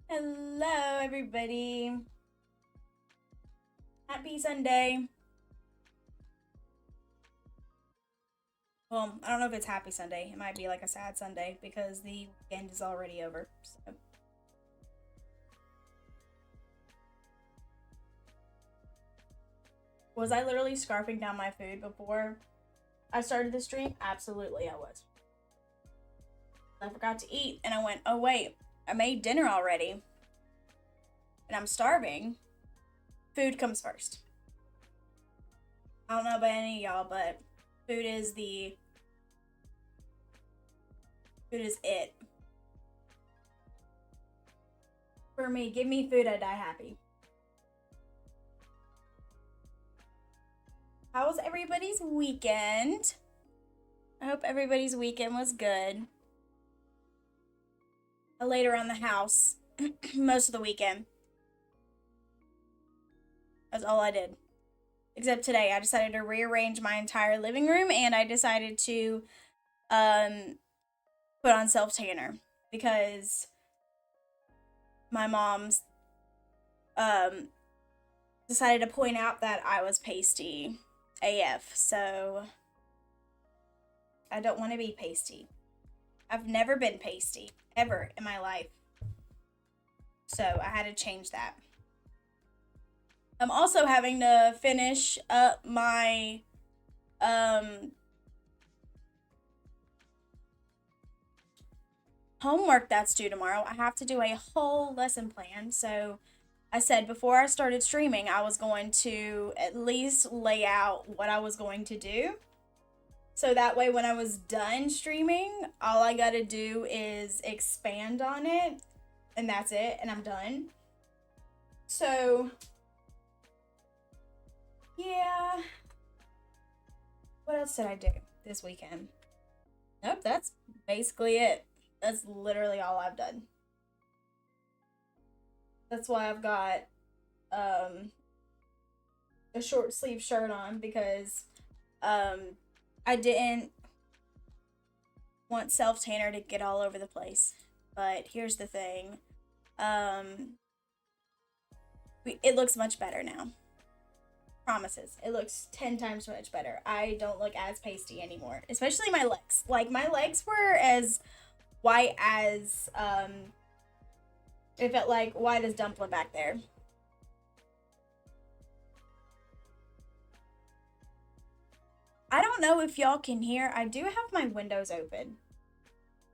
Hello, everybody. Happy Sunday. Well, I don't know if it's happy Sunday. It might be like a sad Sunday because the weekend is already over. So. Was I literally scarfing down my food before I started the stream? Absolutely, I was. I forgot to eat and I went, oh wait, I made dinner already and I'm starving. Food comes first. I don't know about any of y'all, but food is it. For me, give me food, I die happy. How was everybody's weekend? I hope everybody's weekend was good. I laid around the house most of the weekend. That's all I did. Except today, I decided to rearrange my entire living room and I decided to put on self-tanner because my mom's decided to point out that I was pasty AF, so I don't want to be pasty. I've never been pasty, ever in my life. So I had to change that. I'm also having to finish up my homework that's due tomorrow. I have to do a whole lesson plan, so I said before I started streaming, I was going to at least lay out what I was going to do. So that way when I was done streaming, all I gotta do is expand on it, and that's it, and I'm done. So, yeah. What else did I do this weekend? Nope, that's basically it. That's literally all I've done. That's why I've got a short sleeve shirt on because I didn't want self tanner to get all over the place. But here's the thing. It looks much better now. Promises. It looks 10 times much better. I don't look as pasty anymore. Especially my legs. Like, my legs were as white as, it felt like white as dumpling back there. I don't know if y'all can hear. I do have my windows open.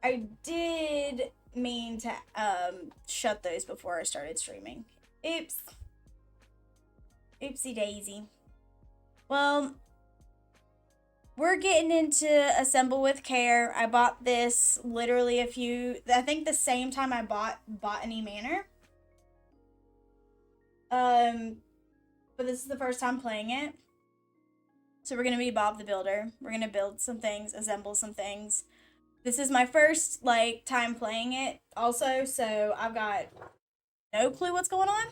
I did mean to shut those before I started streaming. Oops. Oopsie daisy. Well, we're getting into Assemble with Care. I bought this literally I think the same time I bought Botany Manor. But this is the first time playing it. So we're gonna be Bob the Builder. We're gonna build some things, assemble some things. This is my first, like, time playing it also, so I've got no clue what's going on.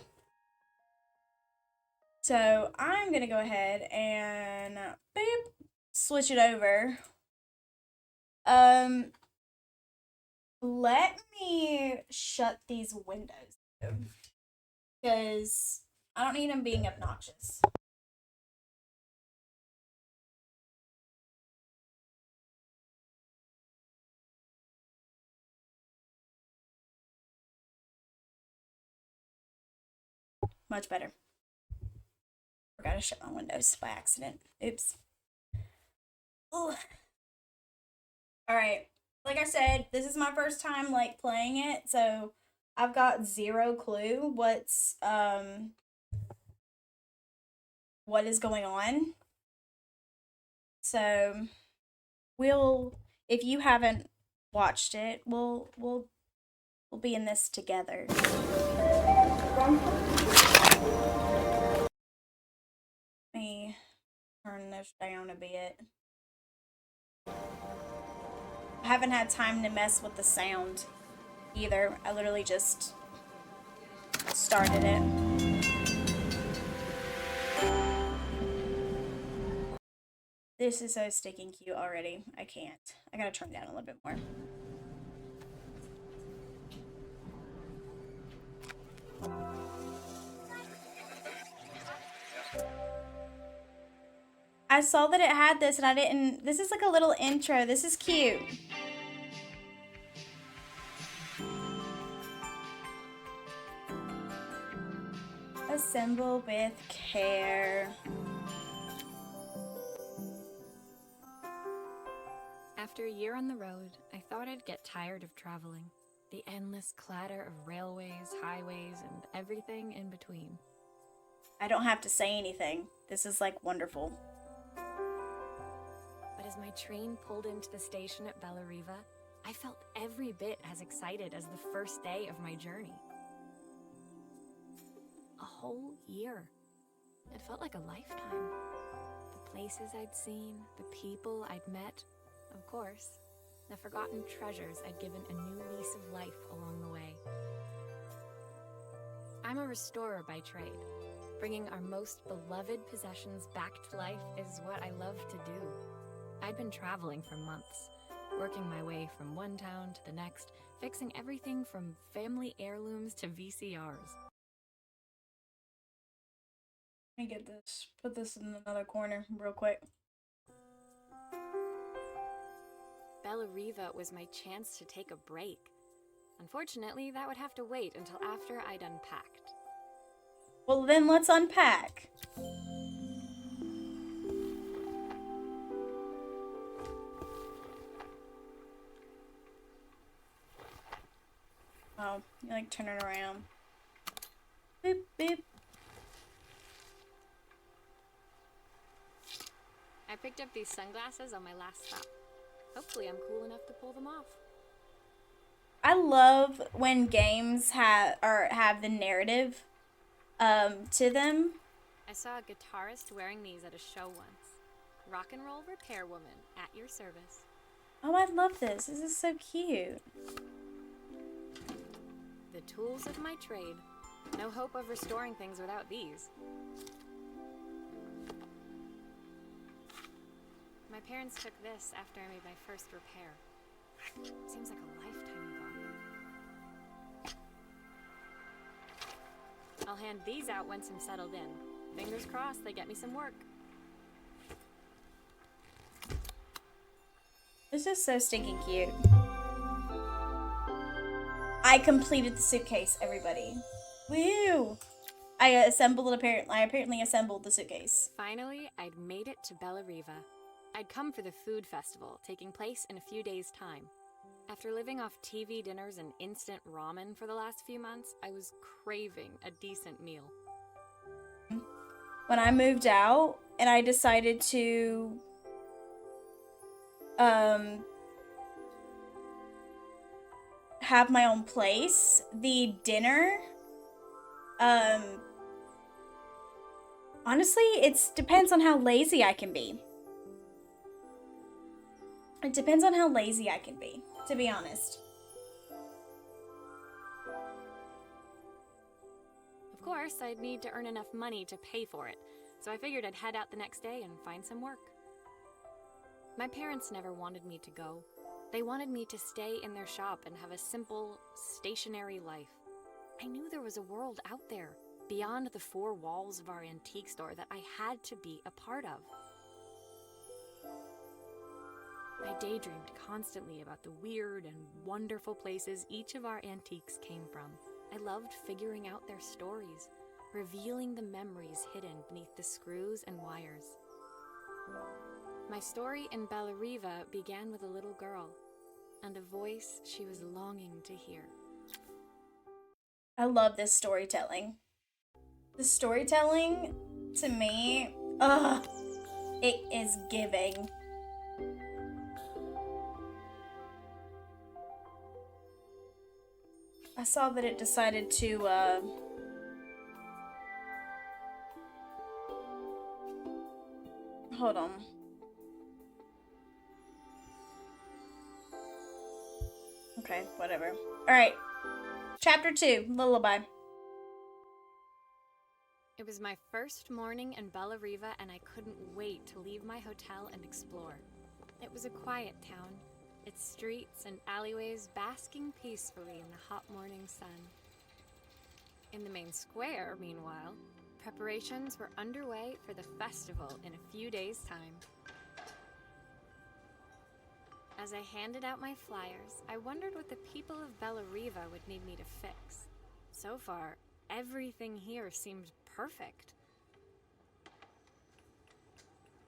So I'm gonna go ahead and boop, switch it over. Let me shut these windows because I don't need them being obnoxious. Much better. Forgot to shut my windows by accident. Oops. Ugh. All right. Like I said, this is my first time, like, playing it, so I've got zero clue what is going on. So if you haven't watched it, we'll be in this together. Let me turn this down a bit. I haven't had time to mess with the sound either. I literally just started it. This is so sticking cute already. I can't. I gotta turn it down a little bit more. I saw that it had this and I didn't. This is like a little intro. This is cute. Assemble with care. After a year on the road, I thought I'd get tired of traveling. The endless clatter of railways, highways, and everything in between. I don't have to say anything. This is like wonderful. But as my train pulled into the station at Bellariva, I felt every bit as excited as the first day of my journey. A whole year. It felt like a lifetime. The places I'd seen, the people I'd met, of course, the forgotten treasures I'd given a new lease of life along the way. I'm a restorer by trade. Bringing our most beloved possessions back to life is what I love to do. I'd been traveling for months, working my way from one town to the next, fixing everything from family heirlooms to VCRs. Let me get this. Put this in another corner real quick. Bellariva was my chance to take a break. Unfortunately, that would have to wait until after I'd unpacked. Well, then let's unpack. Oh, you like turn it around. Beep, beep. I picked up these sunglasses on my last stop. Hopefully I'm cool enough to pull them off. I love when games have the narrative to them. I saw a guitarist wearing these at a show once. Rock and roll repair woman at your service. Oh, I love this. This is so cute. The tools of my trade. No hope of restoring things without these. My parents took this after I made my first repair. Seems like a lifetime ago. I'll hand these out once I'm settled in. Fingers crossed they get me some work. This is so stinking cute. I completed the suitcase, everybody. Woo! I apparently assembled the suitcase. Finally, I'd made it to Bellariva. I'd come for the food festival, taking place in a few days' time. After living off TV dinners and instant ramen for the last few months, I was craving a decent meal. When I moved out and I decided to have my own place, the dinner honestly, it depends on how lazy I can be. It depends on how lazy I can be, to be honest. Of course, I'd need to earn enough money to pay for it, so I figured I'd head out the next day and find some work. My parents never wanted me to go. They wanted me to stay in their shop and have a simple, stationary life. I knew there was a world out there, beyond the four walls of our antique store, that I had to be a part of. I daydreamed constantly about the weird and wonderful places each of our antiques came from. I loved figuring out their stories, revealing the memories hidden beneath the screws and wires. My story in Bellariva began with a little girl and a voice she was longing to hear. I love this storytelling. The storytelling, to me, it is giving. I saw that it decided to, hold on. Okay, whatever. Alright. Chapter 2, Lullaby. It was my first morning in Bellariva, and I couldn't wait to leave my hotel and explore. It was a quiet town, its streets and alleyways basking peacefully in the hot morning sun. In the main square, meanwhile, preparations were underway for the festival in a few days' time. As I handed out my flyers, I wondered what the people of Bellariva would need me to fix. So far, everything here seemed perfect.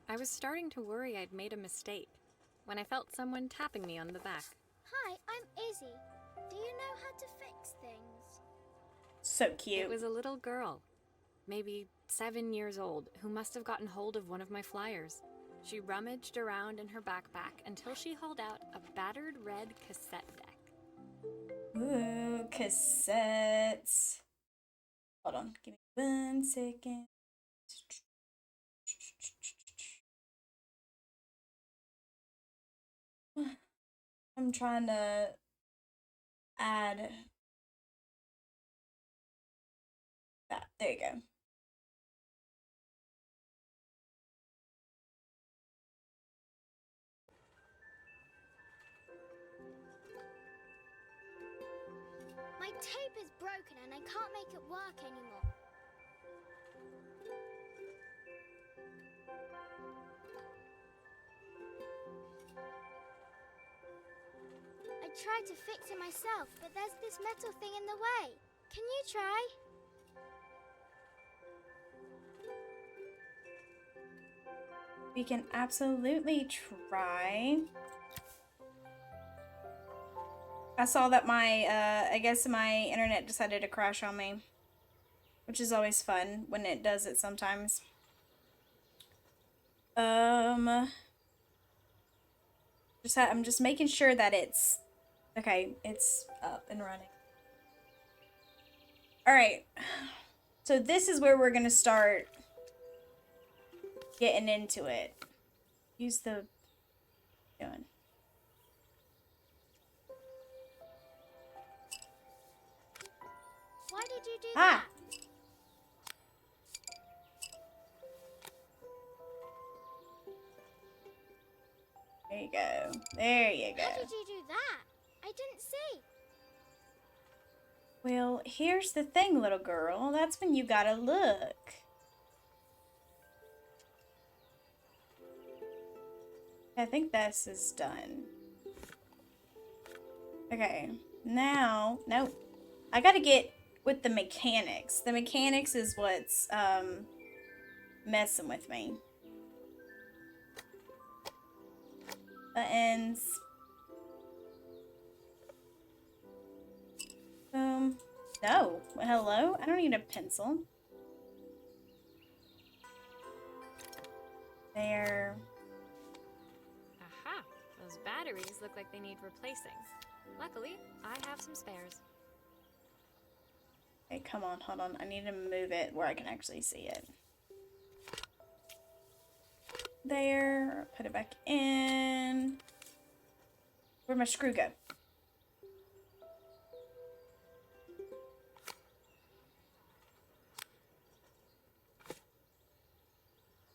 I was starting to worry I'd made a mistake when I felt someone tapping me on the back. Hi, I'm Izzy. Do you know how to fix things? So cute. It was a little girl, maybe 7 years old, who must have gotten hold of one of my flyers. She rummaged around in her backpack until she hauled out a battered red cassette deck. Ooh, cassettes. Hold on, give me 1 second. I'm trying to add that. There you go. My tape is broken and I can't make it work anymore. I tried to fix it myself, but there's this metal thing in the way. Can you try? We can absolutely try. I saw that I guess my internet decided to crash on me, which is always fun when it does it sometimes. I'm just making sure that it's okay. It's up and running. All right. So this is where we're gonna start getting into it. Use the doing. Why did you do that? There you go. There you go. How did you do that? I didn't see. Well, here's the thing, little girl. That's when you gotta look. I think this is done. Okay. Now, nope. I gotta get with the mechanics. The mechanics is what's messing with me. Buttons. No. Hello? I don't need a pencil. There. Aha! Those batteries look like they need replacing. Luckily, I have some spares. Okay, come on, hold on. I need to move it where I can actually see it. There. Put it back in. Where'd my screw go?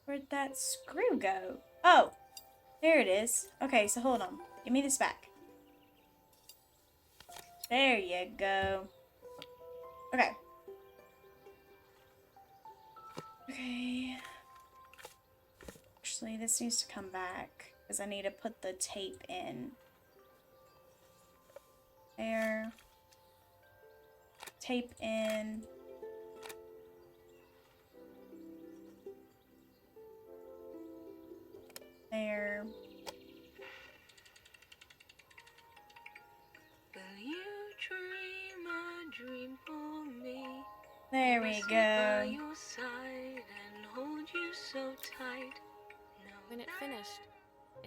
Where'd that screw go? Oh, there it is. Okay, so hold on. Give me this back. There you go. Okay. Okay. Actually, this needs to come back because I need to put the tape in. There. Tape in. There. Will you dream a dream for me? There we By go. your side and hold you so tight. When it finished,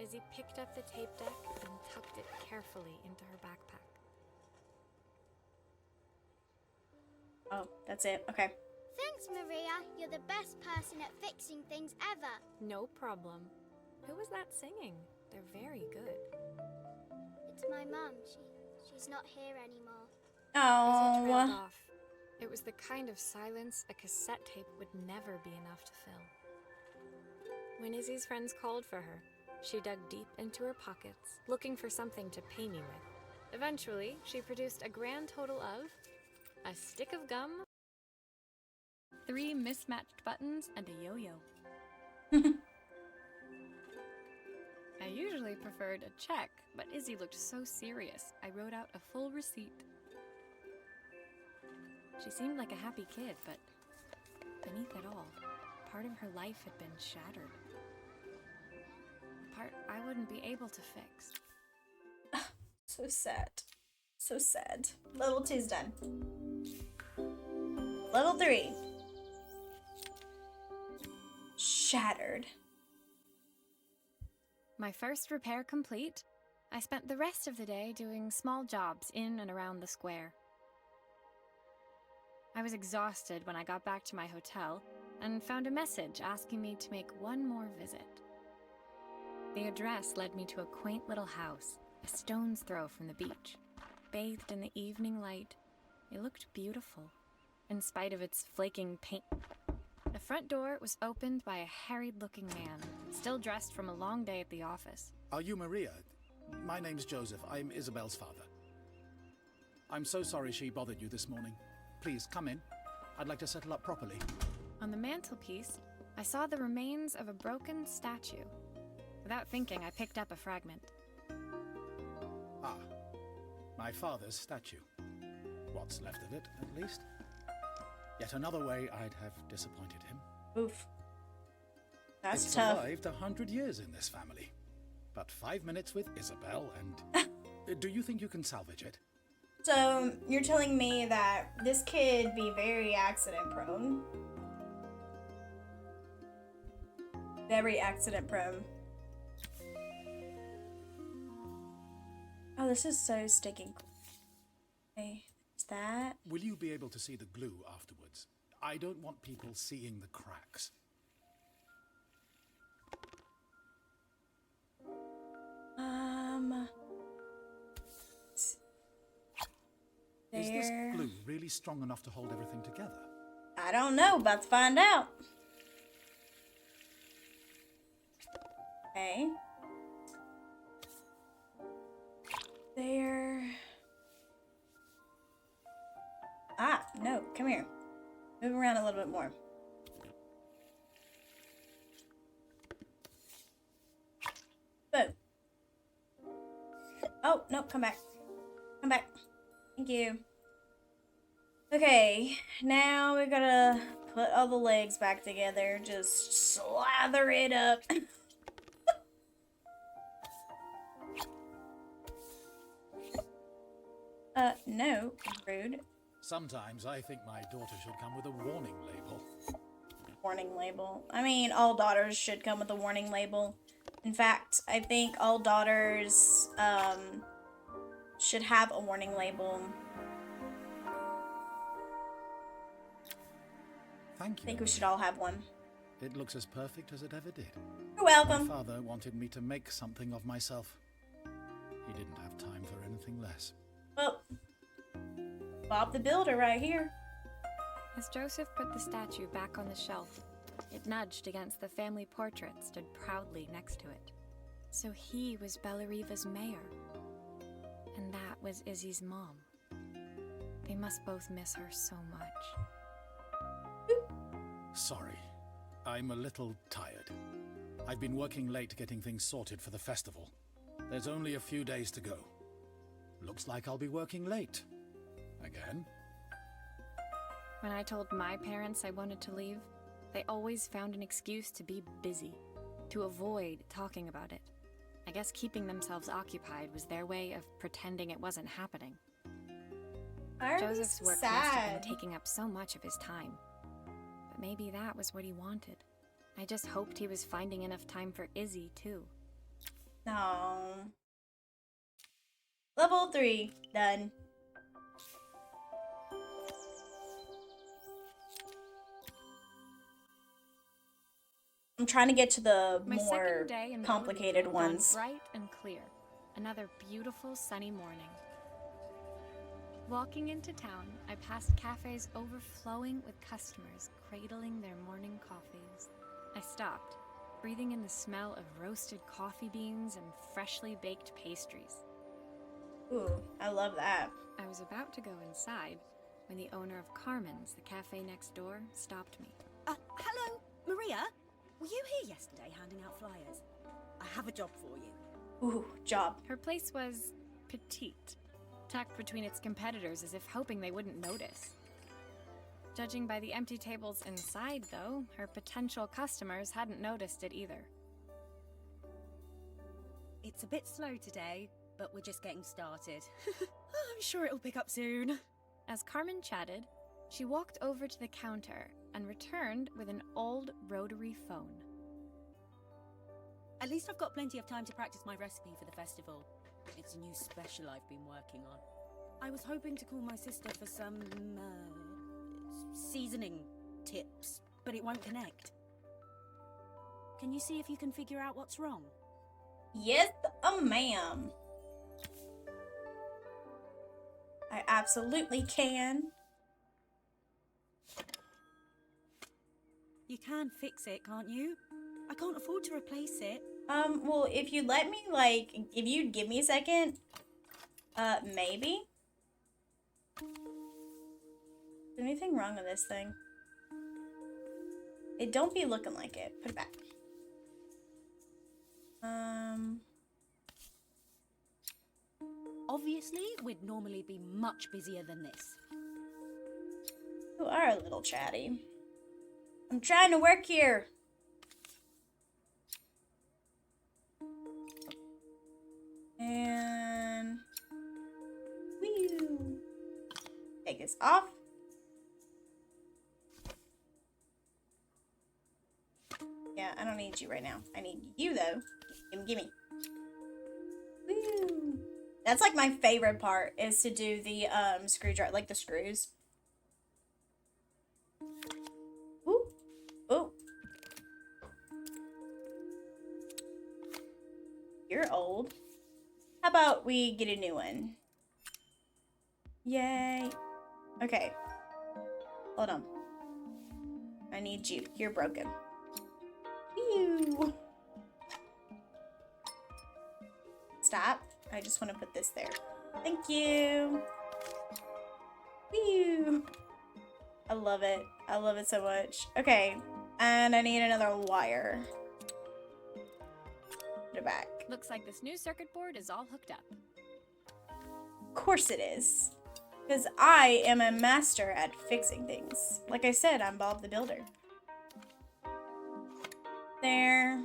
Izzy picked up the tape deck and tucked it carefully into her backpack. Oh, that's it. Okay. Thanks, Maria. You're the best person at fixing things ever. No problem. Who was that singing? They're very good. It's my mum. She's not here anymore. Izzy trailed Oh. off. It was the kind of silence a cassette tape would never be enough to fill. When Izzy's friends called for her, she dug deep into her pockets, looking for something to pay me with. Eventually, she produced a grand total of a stick of gum, 3 mismatched buttons, and a yo-yo. I usually preferred a check, but Izzy looked so serious, I wrote out a full receipt. She seemed like a happy kid, but beneath it all, part of her life had been shattered. A part I wouldn't be able to fix. So sad. So sad. Level 2's done. Level 3. Shattered. My first repair complete, I spent the rest of the day doing small jobs in and around the square. I was exhausted when I got back to my hotel and found a message asking me to make one more visit. The address led me to a quaint little house, a stone's throw from the beach. Bathed in the evening light, it looked beautiful, in spite of its flaking paint. The front door was opened by a harried-looking man, still dressed from a long day at the office. Are you Maria? My name's Joseph. I'm Isabel's father. I'm so sorry she bothered you this morning. Please, come in. I'd like to settle up properly. On the mantelpiece, I saw the remains of a broken statue. Without thinking, I picked up a fragment. Ah, my father's statue. What's left of it, at least. Yet another way I'd have disappointed him. Oof. That's It's tough. survived 100 years in this family. But 5 minutes with Isabel and... Do you think you can salvage it? So, you're telling me that this kid be very accident prone? Very accident prone. Oh, this is so stinking cool. Okay, is that? Will you be able to see the glue afterwards? I don't want people seeing the cracks. Is this There. glue really strong enough to hold everything together? I don't know. About to find out. Okay. There. Ah, no. Come here. Move around a little bit more. Boom. Oh, no. Come back. Come back. Thank you. Okay, now we gotta put all the legs back together. Just slather it up. No, rude. Sometimes I think my daughter should come with a warning label. Warning label. I mean, all daughters should come with a warning label. In fact, I think all daughters, should have a warning label. Thank you. I think we should all have one. It looks as perfect as it ever did. You're My welcome. father wanted me to make something of myself. He didn't have time for anything less. Well, Bob the Builder right here. As Joseph put the statue back on the shelf, it nudged against the family portrait stood proudly next to it. So he was Bellariva's mayor. And that was Izzy's mom. They must both miss her so much. Sorry, I'm a little tired. I've been working late getting things sorted for the festival. There's only a few days to go. Looks like I'll be working late. Again. When I told my parents I wanted to leave, they always found an excuse to be busy, to avoid talking about it. I guess keeping themselves occupied was their way of pretending it wasn't happening. Why are we Joseph's so work must have sad? been taking up so much of his time. But maybe that was what he wanted. I just hoped he was finding enough time for Izzy, too. No. Level 3, done. I'm trying to get to the My more second day in complicated Bellariva dawned ones. bright and clear. Another beautiful sunny morning. Walking into town, I passed cafes overflowing with customers cradling their morning coffees. I stopped, breathing in the smell of roasted coffee beans and freshly baked pastries. Ooh, I love that. I was about to go inside when the owner of Carmen's, the cafe next door, stopped me. Hello, Maria? Were you here yesterday handing out flyers? I have a job for you. Ooh, job. Her place was petite, tucked between its competitors as if hoping they wouldn't notice. Judging by the empty tables inside, though, her potential customers hadn't noticed it either. It's a bit slow today, but we're just getting started. I'm sure it'll pick up soon. As Carmen chatted, she walked over to the counter and returned with an old rotary phone. At least I've got plenty of time to practice my recipe for the festival. It's a new special I've been working on. I was hoping to call my sister for some, seasoning tips, but it won't connect. Can you see if you can figure out what's wrong? Yes, ma'am. I absolutely can. You can fix it, can't you? I can't afford to replace it. Well, if you let me, if you'd give me a second, maybe? Is there anything wrong with this thing? It don't be looking like it. Put it back. Obviously, we'd normally be much busier than this. You are a little chatty. I'm trying to work here. And whee! Take this off. Yeah, I don't need you right now. I need you though. Gimme. Woo! That's like my favorite part is to do the screwdriver, like the screws. Ooh. Ooh. You're old. How about we get a new one? Yay. Okay. Hold on. I need you. You're broken. Ew. Stop. I just want to put this there. Thank you. Ew. I love it. I love it so much. Okay. And I need another wire. Put it back. Looks like this new circuit board is all hooked up. Of course it is. Because I am a master at fixing things. Like I said, I'm Bob the Builder. There.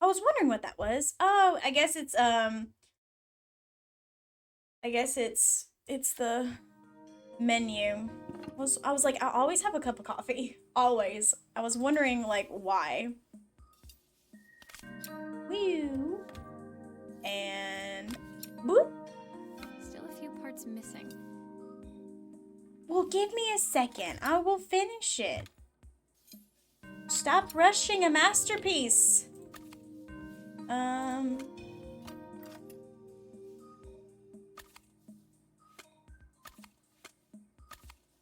I was wondering what that was. Oh, I guess it's the menu. I was like, I always have a cup of coffee. Always. I was wondering like why. Woo. And boop. Still a few parts missing. Well, give me a second. I will finish it. Stop rushing a masterpiece.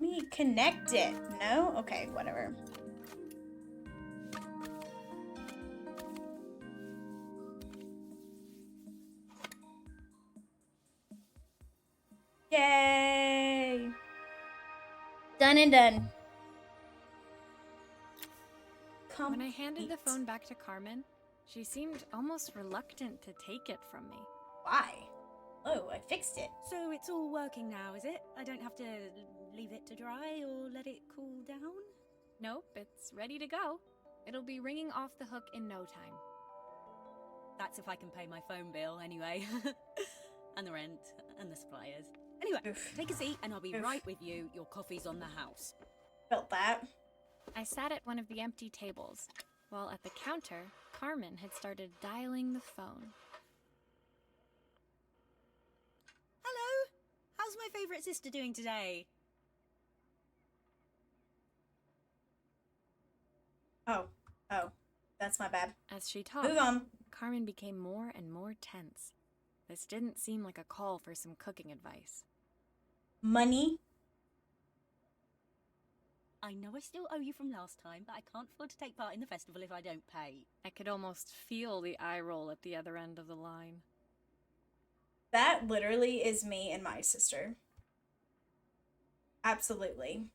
Let me connect it. No? Okay, whatever. Yay! Done and done. When I handed the phone back to Carmen, she seemed almost reluctant to take it from me. Why? Oh, I fixed it. So it's all working now, is it? I don't have to leave it to dry or let it cool down? Nope, it's ready to go. It'll be ringing off the hook in no time. That's if I can pay my phone bill, anyway. And the rent, and the suppliers. Anyway, take a seat and I'll be right with you. Your coffee's on the house. Felt that. I sat at one of the empty tables, while at the counter, Carmen had started dialing the phone. Hello! How's my favourite sister doing today? Oh, that's my bad. As she talked, Move on. Carmen became more and more tense. This didn't seem like a call for some cooking advice. Money. I know I still owe you from last time, but I can't afford to take part in the festival if I don't pay. I could almost feel the eye roll at the other end of the line. That literally is me and my sister. Absolutely.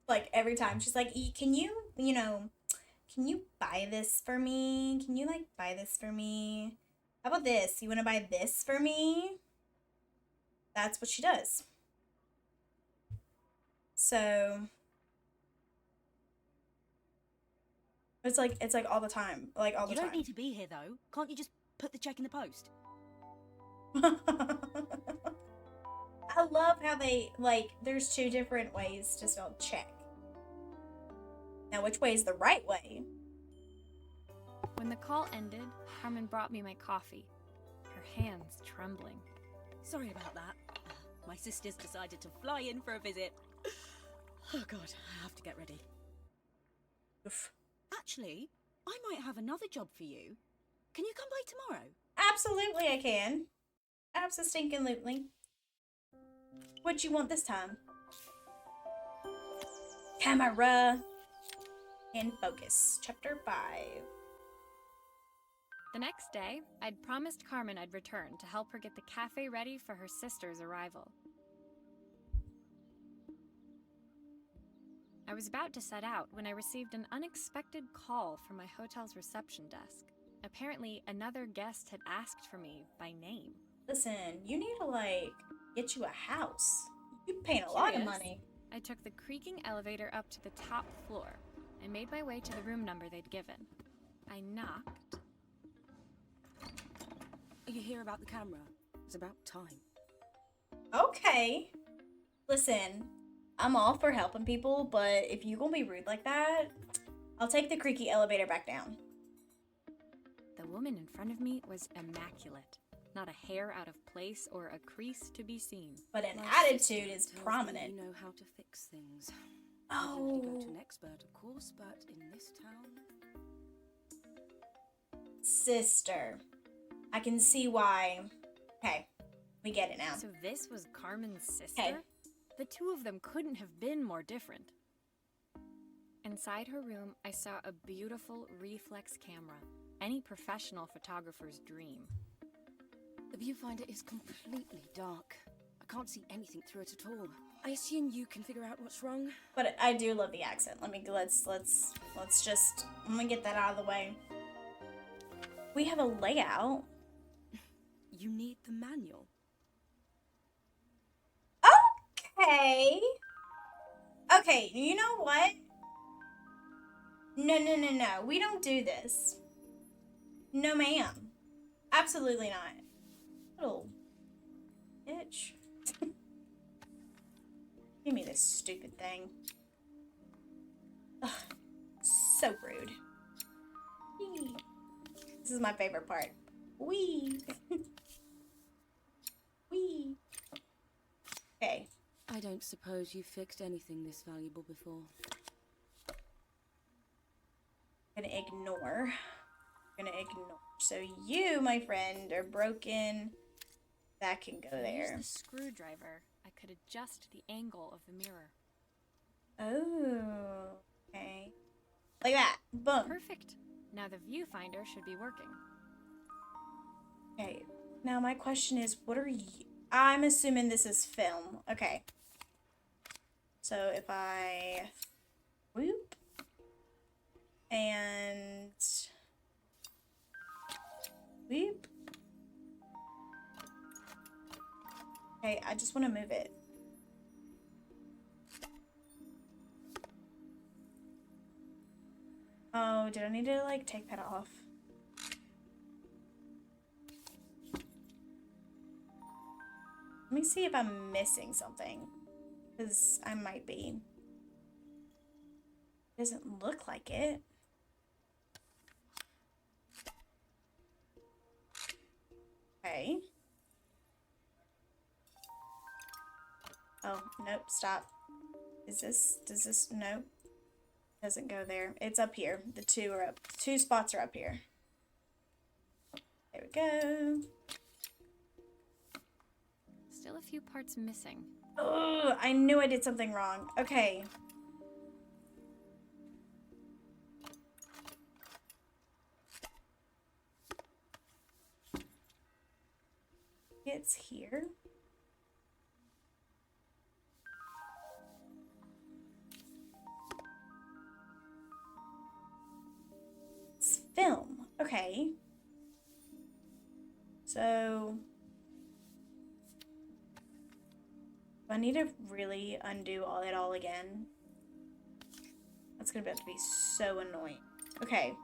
Like every time she's like, can you, can you buy this for me? Can you like buy this for me? How about this? You want to buy this for me? That's what she does. So it's like all the time. Like all the You don't time. need to be here though. Can't you just put the check in the post? I love how they like there's two different ways to spell check. Now which way is the right way? When the call ended, Carmen brought me my coffee, her hands trembling. Sorry about that. My sister's decided to fly in for a visit. Oh god, I have to get ready. Oof. Actually, I might have another job for you. Can you come by tomorrow? Absolutely I can. Abso-stinkin-lutely. What you want this time? Camera and focus. Chapter 5. The next day, I'd promised Carmen I'd return to help her get the cafe ready for her sister's arrival. I was about to set out when I received an unexpected call from my hotel's reception desk. Apparently, another guest had asked for me by name. Listen, you need to like get you a house. You paying a lot of Curious, money. I took the creaking elevator up to the top floor and made my way to the room number they'd given. I knocked. You hear about the camera? It's about time. Okay. Listen, I'm all for helping people, but if you gonna be rude like that, I'll take the creaky elevator back down. The woman in front of me was immaculate. Not a hair out of place or a crease to be seen. But an My attitude sister is tells me prominent. You know how to fix things. I'd love to go to Oh, an expert, of course, but in this town... sister. I can see why. Okay, we get it now. So this was Carmen's sister? Hey. The two of them couldn't have been more different. Inside her room, I saw a beautiful reflex camera. Any professional photographer's dream. The viewfinder is completely dark. I can't see anything through it at all. I assume you can figure out what's wrong. But I do love the accent. Let's just, I'm gonna get that out of the way. We have a layout. You need the manual. Okay. Okay, you know what? No. We don't do this. No, ma'am. Absolutely not. Little bitch. Give me this stupid thing. Ugh, so rude. Whee. This is my favorite part. Wee. Wee. Okay. I don't suppose you've fixed anything this valuable before. Gonna ignore. So you, my friend, are broken. That can go I there. used the screwdriver. I could adjust the angle of the mirror. Oh, okay. Like that. Boom. Perfect. Now the viewfinder should be working. Okay. Now my question is, what are you? I'm assuming this is film. Okay. So if I whoop and whoop. Okay, I just want to move it. Oh, did I need to like take that off? Let me see if I'm missing something, because I might be. Doesn't look like it. Okay. Oh, nope, stop. Does this, no. Doesn't go there. It's up here. The two are up. 2 spots are up here. There we go. Still a few parts missing. Oh, I knew I did something wrong. Okay. It's here. It's film. Okay. So do I need to really undo all it all again? That's gonna have to be so annoying. Okay.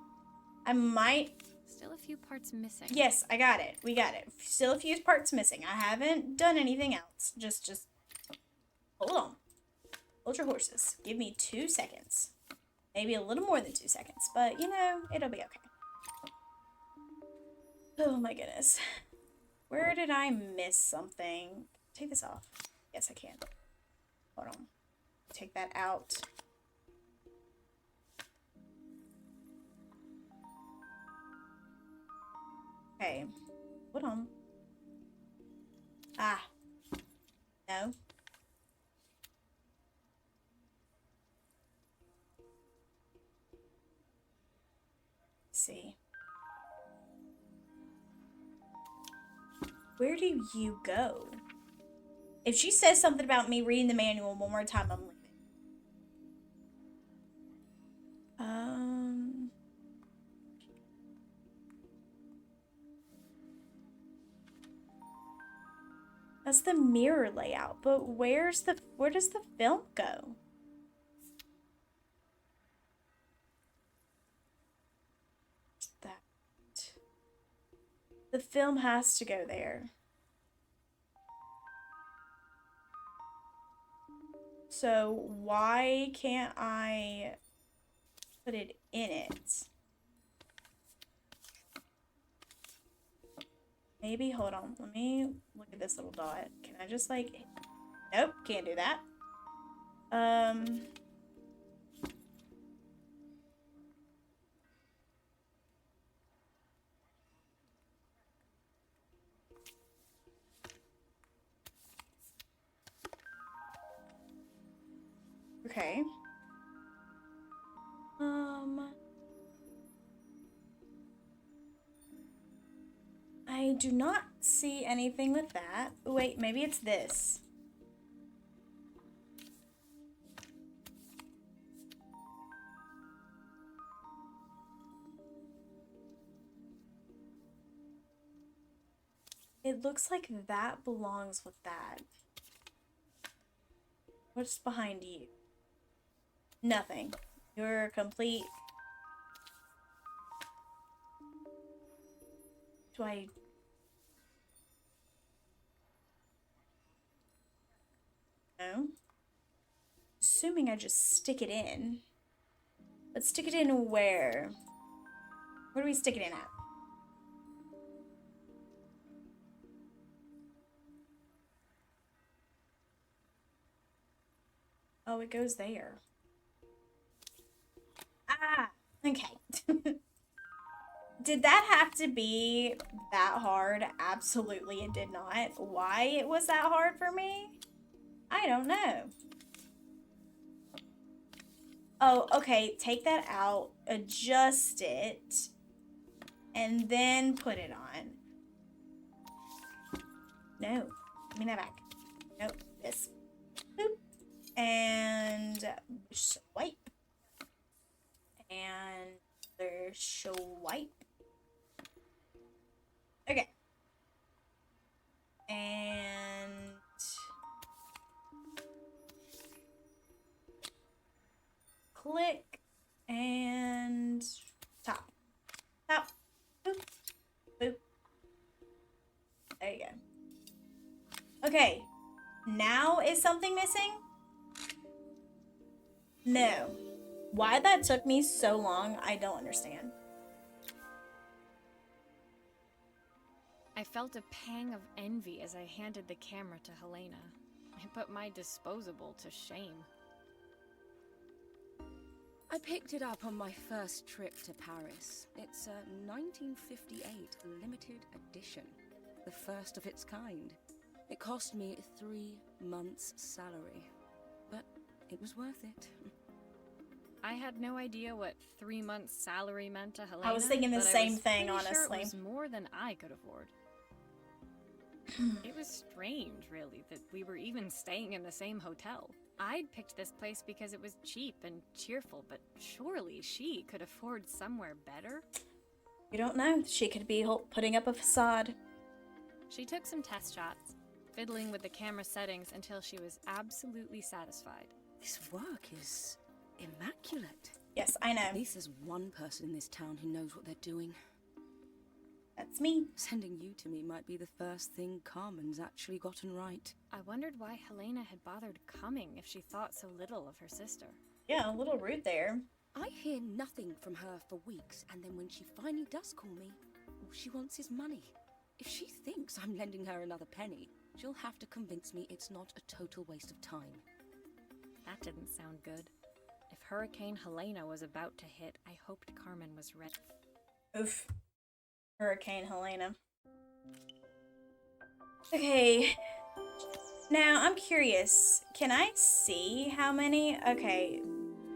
I might. Still a few parts missing. Yes, I got it. We got it. Still a few parts missing. I haven't done anything else. Just hold on. Hold your horses. Give me 2 seconds. Maybe a little more than 2 seconds, but you know, it'll be okay. Oh my goodness. Where did I miss something? Take this off. Yes, I can. Hold on. Take that out. Okay. Hold on. Ah. No. Let's see. Where do you go? If she says something about me reading the manual one more time, I'm leaving. That's the mirror layout, but where does the film go? That. The film has to go there. So why can't I put it in it? Maybe, hold on. Let me look at this little dot. Can I just like, nope, can't do that. Okay. I do not see anything with that. Wait, maybe it's this. It looks like that belongs with that. What's behind you? Nothing. You're complete. Do I... No? Assuming I just stick it in. But stick it in where? Where do we stick it in at? Oh, it goes there. Ah, okay. Did that have to be that hard? Absolutely it did not. Why it was that hard for me? I don't know. Oh, okay. Take that out, adjust it, and then put it on. No. Give me that back. Nope. This. Boop. And swipe. And there's swipe. Okay. And click and top. Top. Boop. Boop. There you go. Okay. Now is something missing? No. Why that took me so long, I don't understand. I felt a pang of envy as I handed the camera to Helena. I put my disposable to shame. I picked it up on my first trip to Paris. It's a 1958 limited edition, the first of its kind. It cost me month's salary. But it was worth it. I had no idea what 3 months' salary meant to Helena. I was thinking the but same thing, pretty honestly. Sure it was more than I could afford. It was strange, really, that we were even staying in the same hotel. I'd picked this place because it was cheap and cheerful, but surely she could afford somewhere better? You don't know. She could be putting up a facade. She took some test shots, fiddling with the camera settings until she was absolutely satisfied. This work is immaculate. Yes, I know. At least there's one person in this town who knows what they're doing. That's me. Sending you to me might be the first thing Carmen's actually gotten right. I wondered why Helena had bothered coming if she thought so little of her sister. Yeah, a little rude there. I hear nothing from her for weeks, and then when she finally does call me, all she wants is money. If she thinks I'm lending her another penny, she'll have to convince me it's not a total waste of time. That didn't sound good. If Hurricane Helena was about to hit, I hoped Carmen was ready. Oof. Hurricane Helena. Okay. Now, I'm curious. Can I see how many? Okay.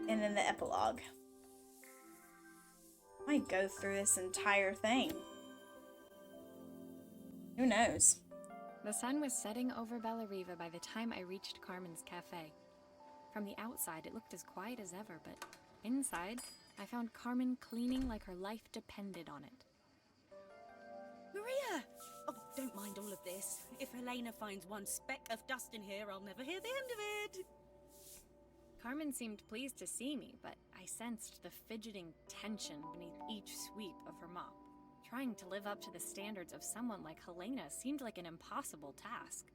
And then the epilogue. I might go through this entire thing. Who knows? The sun was setting over Bellariva by the time I reached Carmen's cafe. From the outside, it looked as quiet as ever, but inside, I found Carmen cleaning like her life depended on it. Maria! Oh, don't mind all of this. If Helena finds one speck of dust in here, I'll never hear the end of it. Carmen seemed pleased to see me, but I sensed the fidgeting tension beneath each sweep of her mop. Trying to live up to the standards of someone like Helena seemed like an impossible task.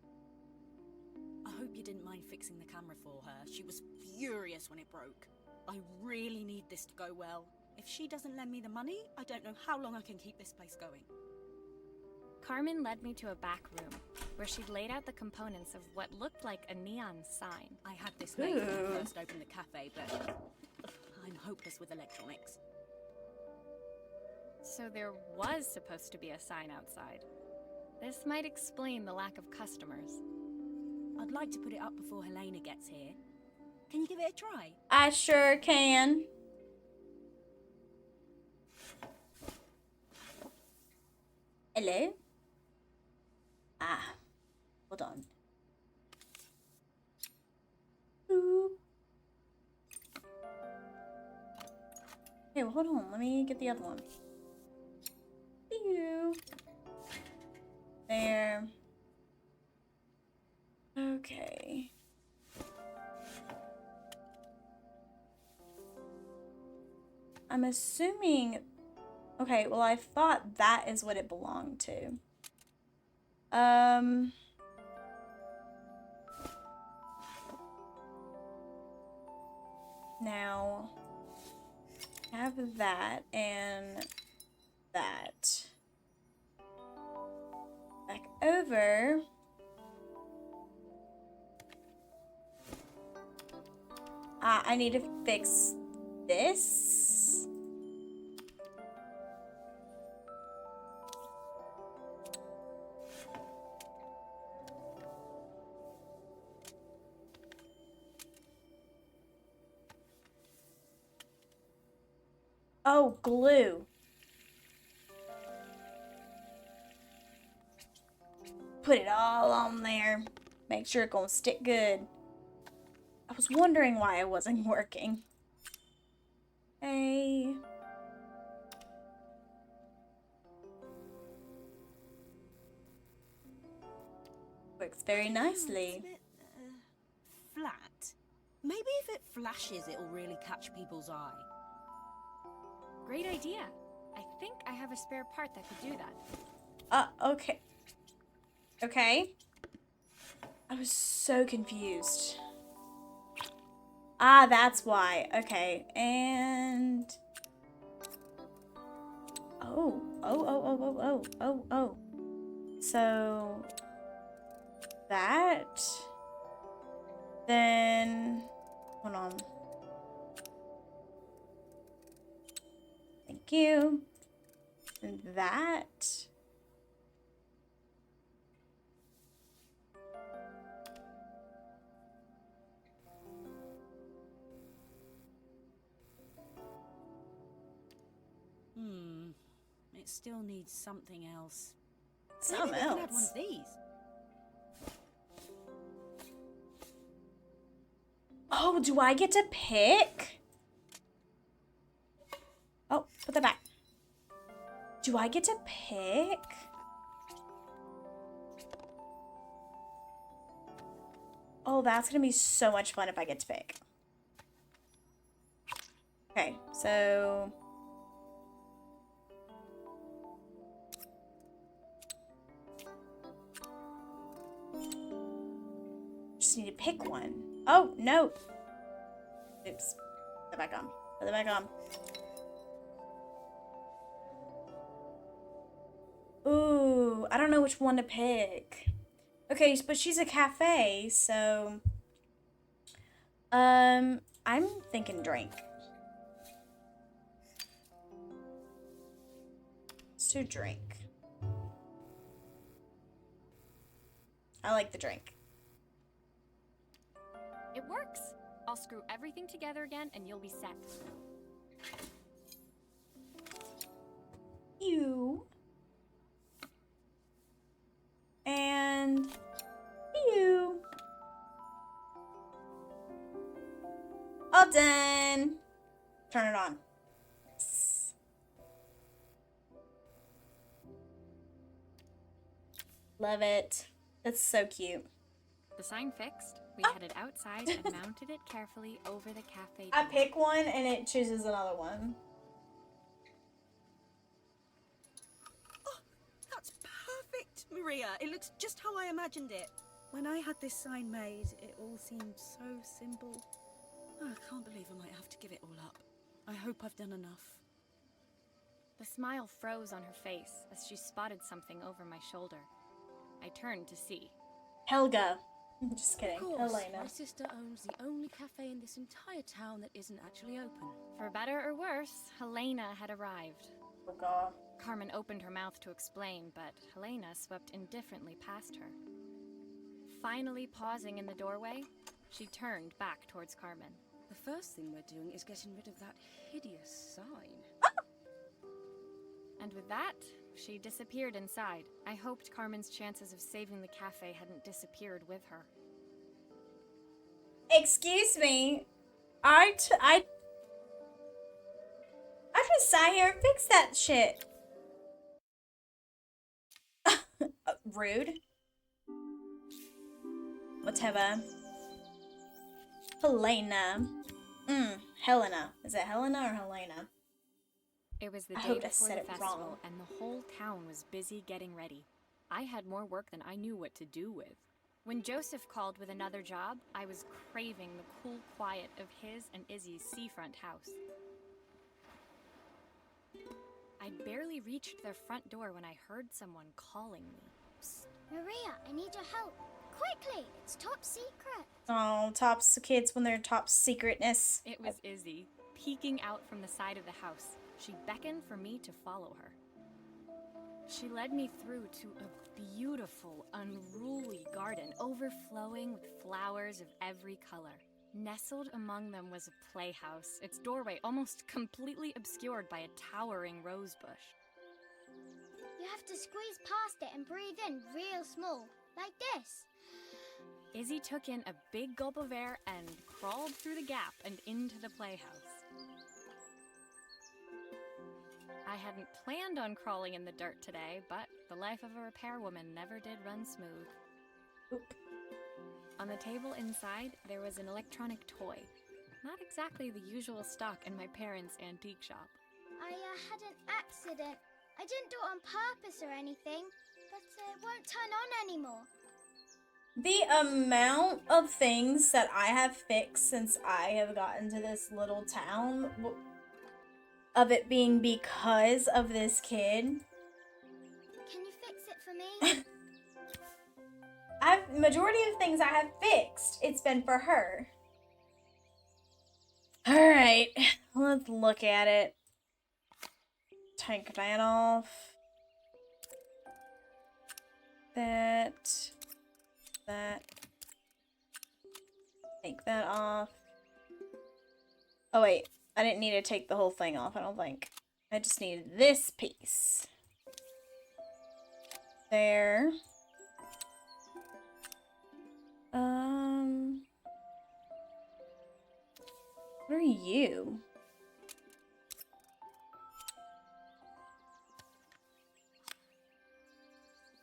I hope you didn't mind fixing the camera for her. She was furious when it broke. I really need this to go well. If she doesn't lend me the money, I don't know how long I can keep this place going. Carmen led me to a back room, where she'd laid out the components of what looked like a neon sign. I had this made when I first opened the cafe, but I'm hopeless with electronics. So there was supposed to be a sign outside. This might explain the lack of customers. I'd like to put it up before Helena gets here. Can you give it a try? I sure can. Hello? Ah, hold on. Boop. Okay, well, hold on. Let me get the other one. Pew. There. Okay. I'm assuming... Okay, well, I thought that is what it belonged to. Now, have that and that. Back over. I need to fix this. Oh, glue. Put it all on there. Make sure it's gonna stick good. I was wondering why it wasn't working. Hey. Works very nicely. It's a bit, flat. Maybe if it flashes, it'll really catch people's eye. Great idea. I think I have a spare part that could do that. Okay. Okay. I was so confused. Ah, that's why. Okay, and... Oh. So... That... Then... Hold on. Thank you. And that... still needs something else. Something Maybe we can add one else. of these. Oh, do I get to pick? Oh, put that back. Do I get to pick? Oh, that's gonna be so much fun if I get to pick. Okay, so... Just need to pick one. Oh, no. Oops. Put it back on. Put it back on. Ooh, I don't know which one to pick. Okay, but she's a cafe, so... I'm thinking drink. Let's do drink. I like the drink. It works. I'll screw everything together again and you'll be set. You. And you. All done. Turn it on. Yes. Love it. That's so cute. The sign fixed, we headed outside and mounted it carefully over the cafe I door. pick one and it chooses another one. Oh, that's perfect, Maria. It looks just how I imagined it. When I had this sign made, it all seemed so simple. Oh, I can't believe I might have to give it all up. I hope I've done enough. The smile froze on her face as she spotted something over my shoulder. I turned to see. Helga. Just kidding. Of course, Helena. my sister owns the only cafe in this entire town that isn't actually open. For better or worse, Helena had arrived. Oh god. Carmen opened her mouth to explain, but Helena swept indifferently past her. Finally pausing in the doorway, she turned back towards Carmen. The first thing we're doing is getting rid of that hideous sign. And with that, she disappeared inside. I hoped Carmen's chances of saving the cafe hadn't disappeared with her. Excuse me. I just sat here and fixed that shit. Rude. Whatever. Helena. Helena. Is it Helena or Helena? It was the I day hope I before said the it festival, wrong. and the whole town was busy getting ready. I had more work than I knew what to do with. When Joseph called with another job, I was craving the cool quiet of his and Izzy's seafront house. I'd barely reached their front door when I heard someone calling me. Psst. Maria, I need your help. Quickly, it's top secret. Oh, top kids when they're top secretness. It was Izzy, peeking out from the side of the house. She beckoned for me to follow her. She led me through to a beautiful, unruly garden overflowing with flowers of every color. Nestled among them was a playhouse, its doorway almost completely obscured by a towering rose bush. You have to squeeze past it and breathe in real small, like this. Izzy took in a big gulp of air and crawled through the gap and into the playhouse. I hadn't planned on crawling in the dirt today, but the life of a repairwoman never did run smooth. Oop. On the table inside, there was an electronic toy. Not exactly the usual stock in my parents' antique shop. I had an accident. I didn't do it on purpose or anything, but it won't turn on anymore. The amount of things that I have fixed since I have gotten to this little town, of it being because of this kid. Can you fix it for me? Majority of things I have fixed, it's been for her. Alright, let's look at it. Take that off. That. Take that off. Oh wait, I didn't need to take the whole thing off, I don't think. I just needed this piece. There. What are you?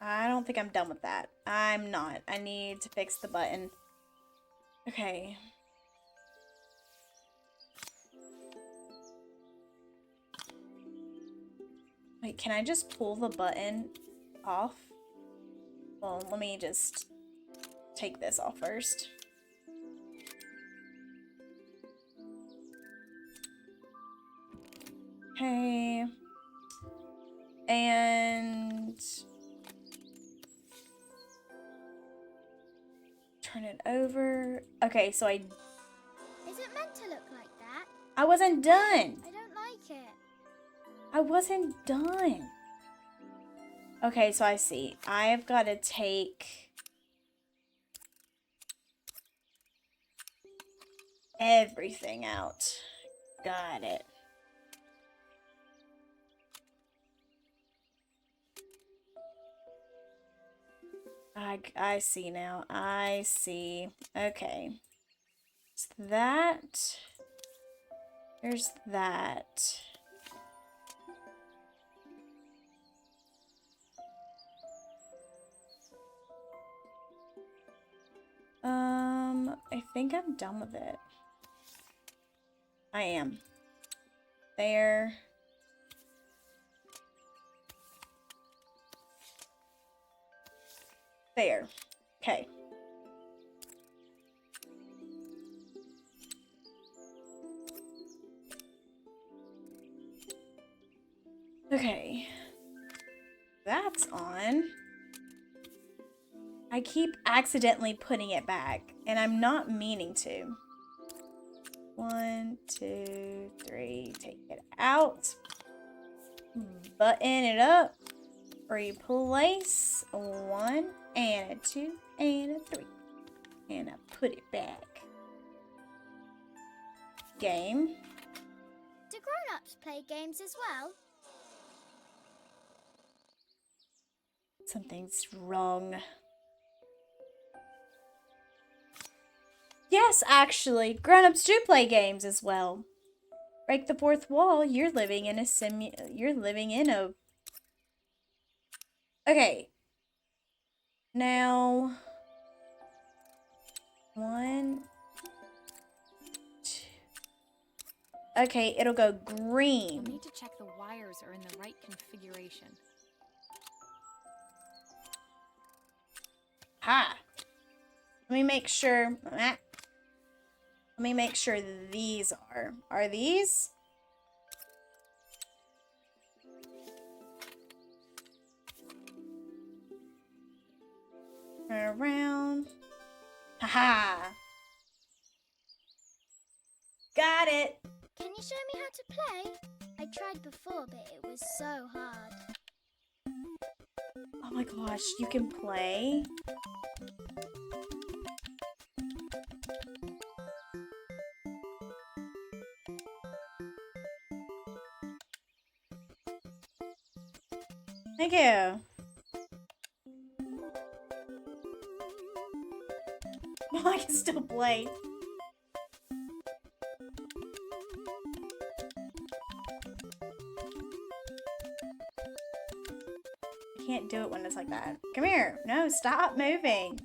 I don't think I'm done with that. I'm not. I need to fix the button. Okay. Wait, can I just pull the button off? Well, let me just take this off first. Okay. And turn it over. Okay, so Is it meant to look like that? I wasn't done. I don't like it. I wasn't done. Okay, so I see. I've got to take everything out. Got it. I see now. I see. Okay. It's that. There's that. I think I'm done with it. I am. There. There. Okay. Okay. That's on. I keep accidentally putting it back, and I'm not meaning to. 1, 2, 3. Take it out. Button it up. Replace 1 and a 2 and a 3. And I put it back. Game. Do grown-ups play games as well? Something's wrong. Yes, actually, grown-ups do play games as well. Break the fourth wall. You're living in a Okay. Now 1, 2. Okay, it'll go green. You'll need to check the wires are in the right configuration. Ha. Let me make sure. Let me make sure these are. Are these? Turn around. Haha. Got it. Can you show me how to play? I tried before, but it was so hard. Oh my gosh, you can play? Thank you. Well, I can still play. I can't do it when it's like that. Come here. No, stop moving.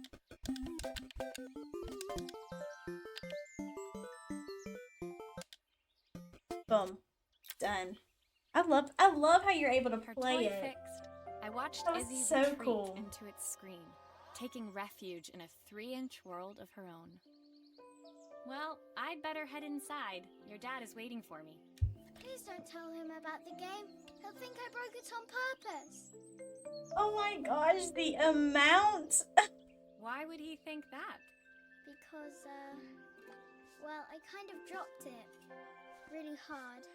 Boom. Done. I love how you're able to Her play toy it. fixed. I watched That was Izzy so retreat cool. into its screen, taking refuge in a 3-inch world of her own. Well, I'd better head inside. Your dad is waiting for me. Please don't tell him about the game. He'll think I broke it on purpose. Oh my gosh, the amount. Why would he think that? Because, well, I kind of dropped it really hard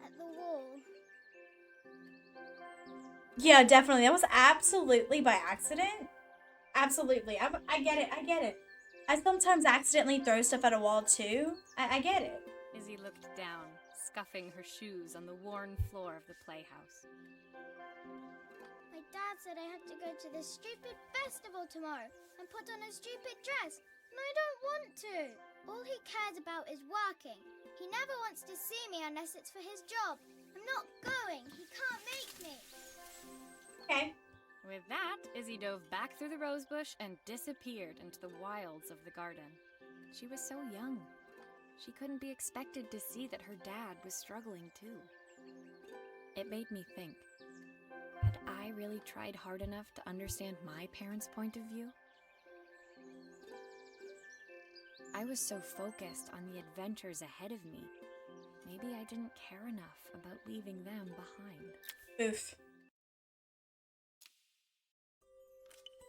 at the wall. Yeah, definitely. That was absolutely by accident. Absolutely. I get it. I get it. I sometimes accidentally throw stuff at a wall too. I get it. Izzy looked down, scuffing her shoes on the worn floor of the playhouse. My Dad said I have to go to this stupid festival tomorrow and put on a stupid dress, and I don't want to. All he cares about is working. He never wants to see me unless it's for his job. I'm not going. He can't make me. Okay. With that, Izzy dove back through the rosebush and disappeared into the wilds of the garden. She was so young. She couldn't be expected to see that her dad was struggling too. It made me think, had I really tried hard enough to understand my parents' point of view? I was so focused on the adventures ahead of me. Maybe I didn't care enough about leaving them behind. Oof.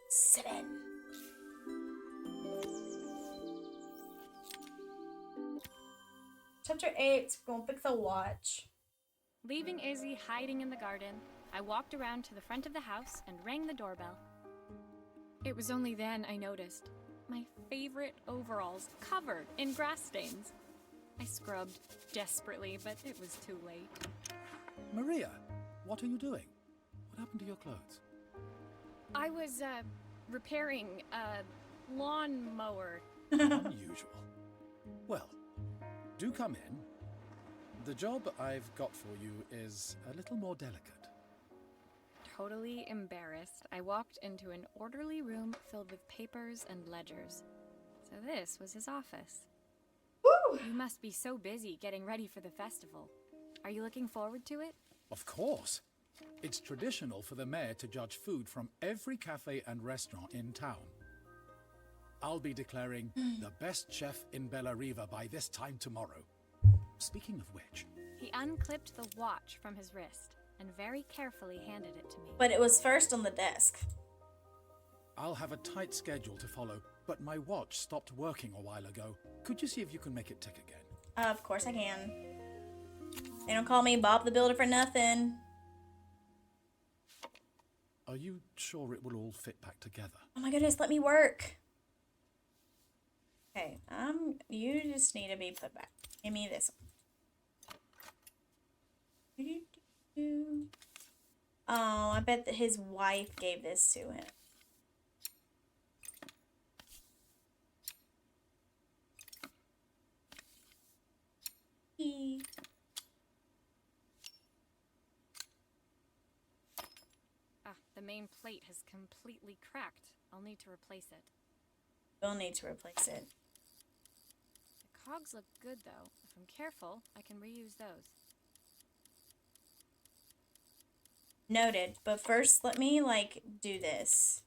7. Chapter 8. Gonna pick the watch. Leaving Izzy hiding in the garden, I walked around to the front of the house and rang the doorbell. It was only then I noticed my favorite overalls covered in grass stains. I scrubbed desperately, but it was too late. Maria, what are you doing? What happened to your clothes? I was, repairing a lawnmower. Unusual. Well, do come in. The job I've got for you is a little more delicate. Totally embarrassed, I walked into an orderly room filled with papers and ledgers. So this was his office. Woo! You must be so busy getting ready for the festival. Are you looking forward to it? Of course. It's traditional for the mayor to judge food from every cafe and restaurant in town. I'll be declaring the best chef in Bella Riva by this time tomorrow. Speaking of which... He unclipped the watch from his wrist and very carefully handed it to me. But it was first on the desk. I'll have a tight schedule to follow, but my watch stopped working a while ago. Could you see if you can make it tick again? Of course I can. They don't call me Bob the Builder for nothing. Are you sure it will all fit back together? Oh my goodness, let me work. Okay, you just need to be put back. Give me this one. Oh, I bet that his wife gave this to him. The main plate has completely cracked. I'll need to replace it. We'll need to replace it. The cogs look good, though. If I'm careful, I can reuse those. Noted. But first, let me, do this.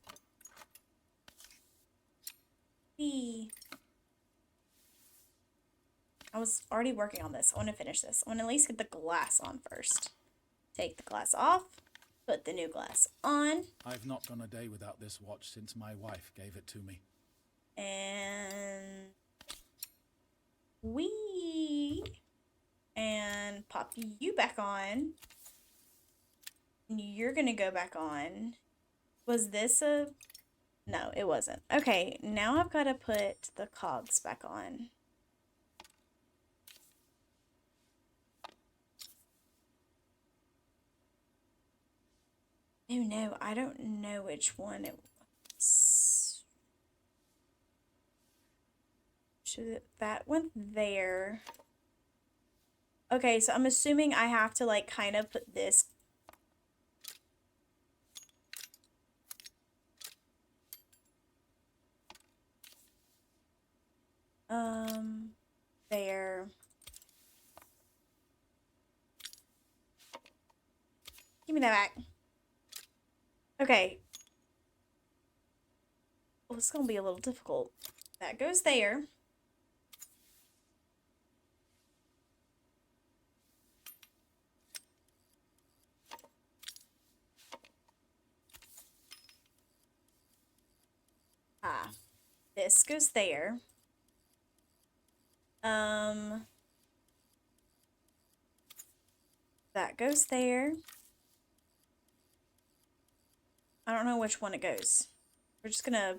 I was already working on this. I want to finish this. I want to at least get the glass on first. Take the glass off. Put the new glass on. I've not gone a day without this watch since my wife gave it to me. And pop you back on. And you're gonna go back on. Was this a... No, it wasn't. Okay, now I've got to put the cogs back on. Oh no, I don't know which one it was. That went there. Okay, so I'm assuming I have to kind of put this. There. Give me that back. Okay. Well, it's gonna be a little difficult. That goes there. This goes there. That goes there. I don't know which one it goes. We're just gonna...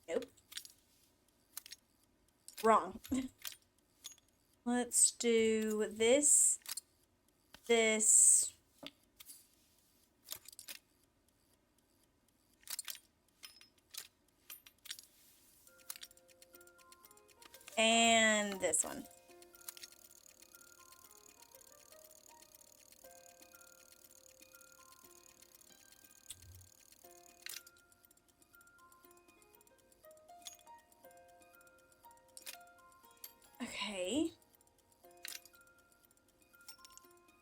Nope. Wrong. Let's do this, this, And this one. Okay.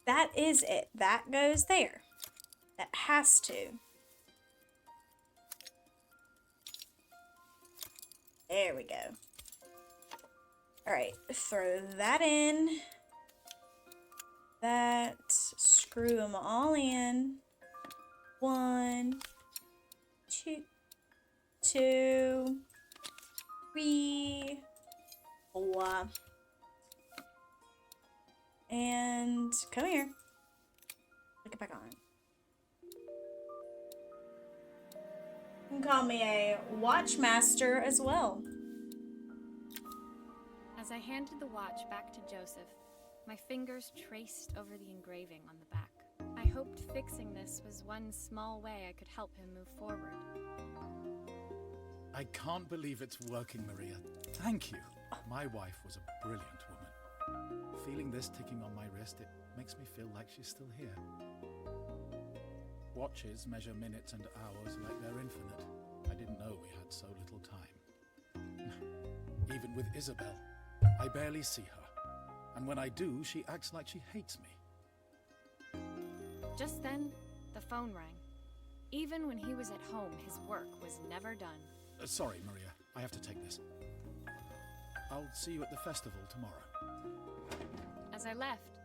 That is it. That goes there. That has to. There we go. Alright, throw that in. That. Screw them all in. 1, 2, 2, 3, 4. And come here. Look it back on. You can call me a watchmaster as well. As I handed the watch back to Joseph, my fingers traced over the engraving on the back. I hoped fixing this was one small way I could help him move forward. I can't believe it's working, Maria. Thank you. My wife was a brilliant woman. Feeling this ticking on my wrist, it makes me feel like she's still here. Watches measure minutes and hours like they're infinite. I didn't know we had so little time. Even with Isabel, I barely see her. And when I do, she acts like she hates me. Just then, the phone rang. Even when he was at home, his work was never done. Sorry, Maria. I have to take this. I'll see you at the festival tomorrow. As I left,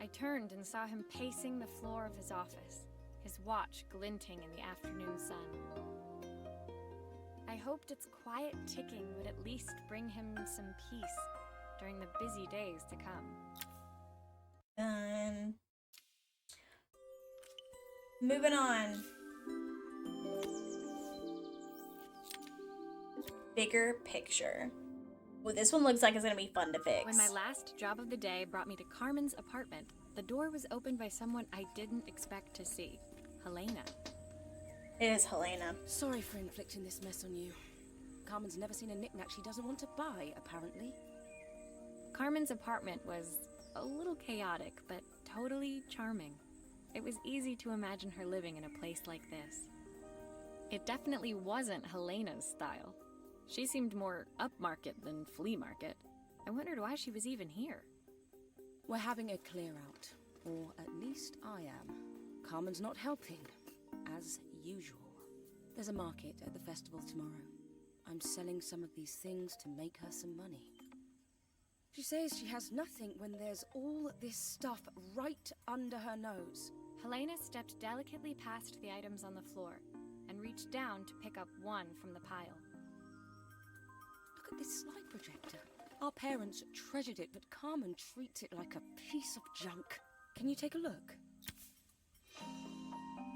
I turned and saw him pacing the floor of his office, his watch glinting in the afternoon sun. I hoped its quiet ticking would at least bring him some peace during the busy days to come. Done. Moving on. Bigger picture. Well, this one looks like it's gonna be fun to fix. When my last job of the day brought me to Carmen's apartment, the door was opened by someone I didn't expect to see. Helena. It is Helena. Sorry for inflicting this mess on you. Carmen's never seen a knickknack she doesn't want to buy, apparently. Carmen's apartment was a little chaotic, but totally charming. It was easy to imagine her living in a place like this. It definitely wasn't Helena's style. She seemed more upmarket than flea market. I wondered why she was even here. We're having a clear out, or at least I am. Carmen's not helping, as usual. There's a market at the festival tomorrow. I'm selling some of these things to make her some money. She says she has nothing when there's all this stuff right under her nose. Helena stepped delicately past the items on the floor and reached down to pick up one from the pile. Look at this slide projector. Our parents treasured it, but Carmen treats it like a piece of junk. Can you take a look?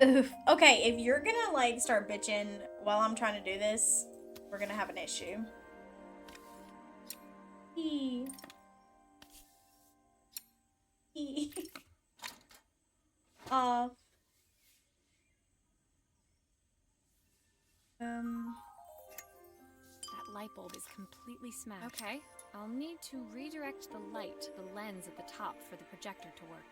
Oof. Okay, if you're gonna like start bitching while I'm trying to do this, we're gonna have an issue. Off. That light bulb is completely smashed. Okay, I'll need to redirect the light to the lens at the top for the projector to work.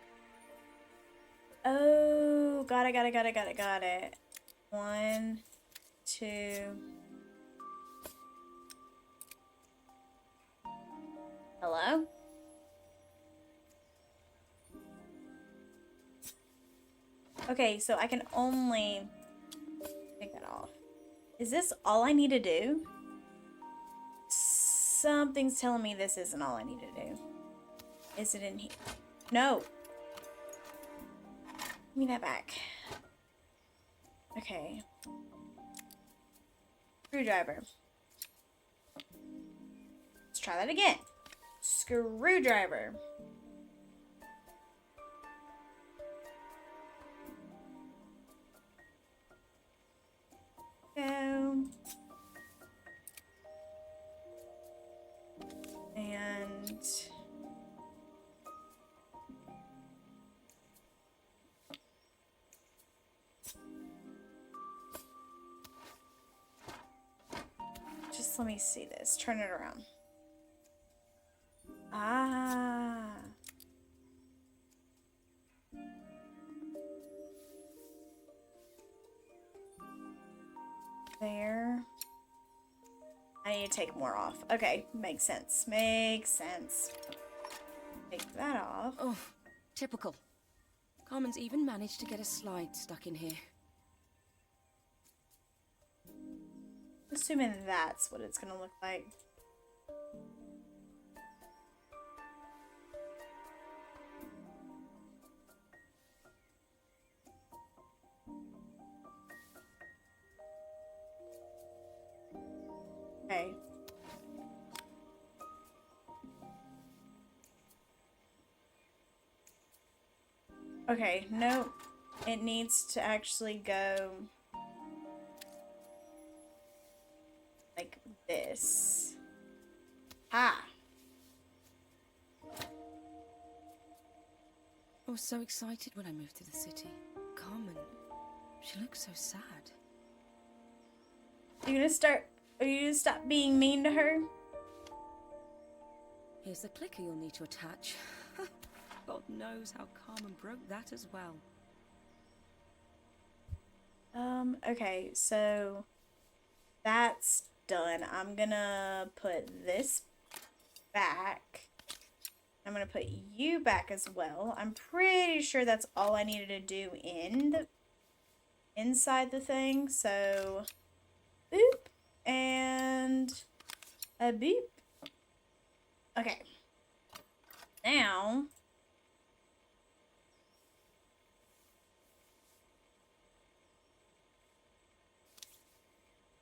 Oh, got it. 1, 2. Hello? Okay, so I can only take that off. Is this all I need to do? Something's telling me this isn't all I need to do. Is it in here? No. Give me that back. Okay. Screwdriver. Let's try that again. Screwdriver. Go. And just let me see this. Turn it around. need to take more off. Okay, makes sense. Makes sense. Take that off. Oh, typical. Carmen's even managed to get a slide stuck in here. Assuming that's what it's gonna look like. Okay. Okay, nope. It needs to actually go like this. Ah. I was so excited when I moved to the city. Carmen, she looks so sad. Are you gonna stop being mean to her? Here's the clicker you'll need to attach. God knows how Carmen broke that as well. Okay, so that's done. I'm gonna put this back. I'm gonna put you back as well. I'm pretty sure that's all I needed to do inside the thing. So, boop and a boop. Okay. Now,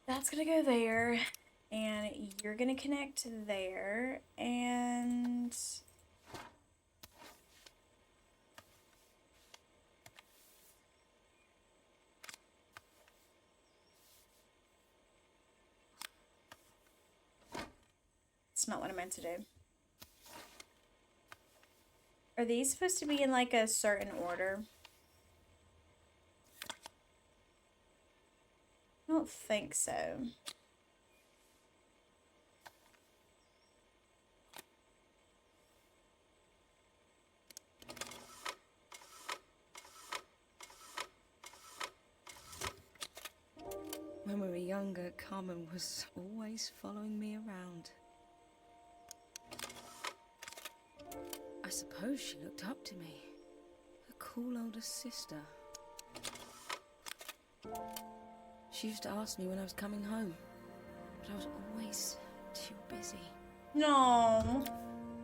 that's gonna go there, and you're gonna connect there, and it's not what I meant to do. Are these supposed to be in like a certain order? I don't think so. When we were younger, Carmen was always following me around. I suppose she looked up to me. A cool older sister. She used to ask me when I was coming home, but I was always too busy. No,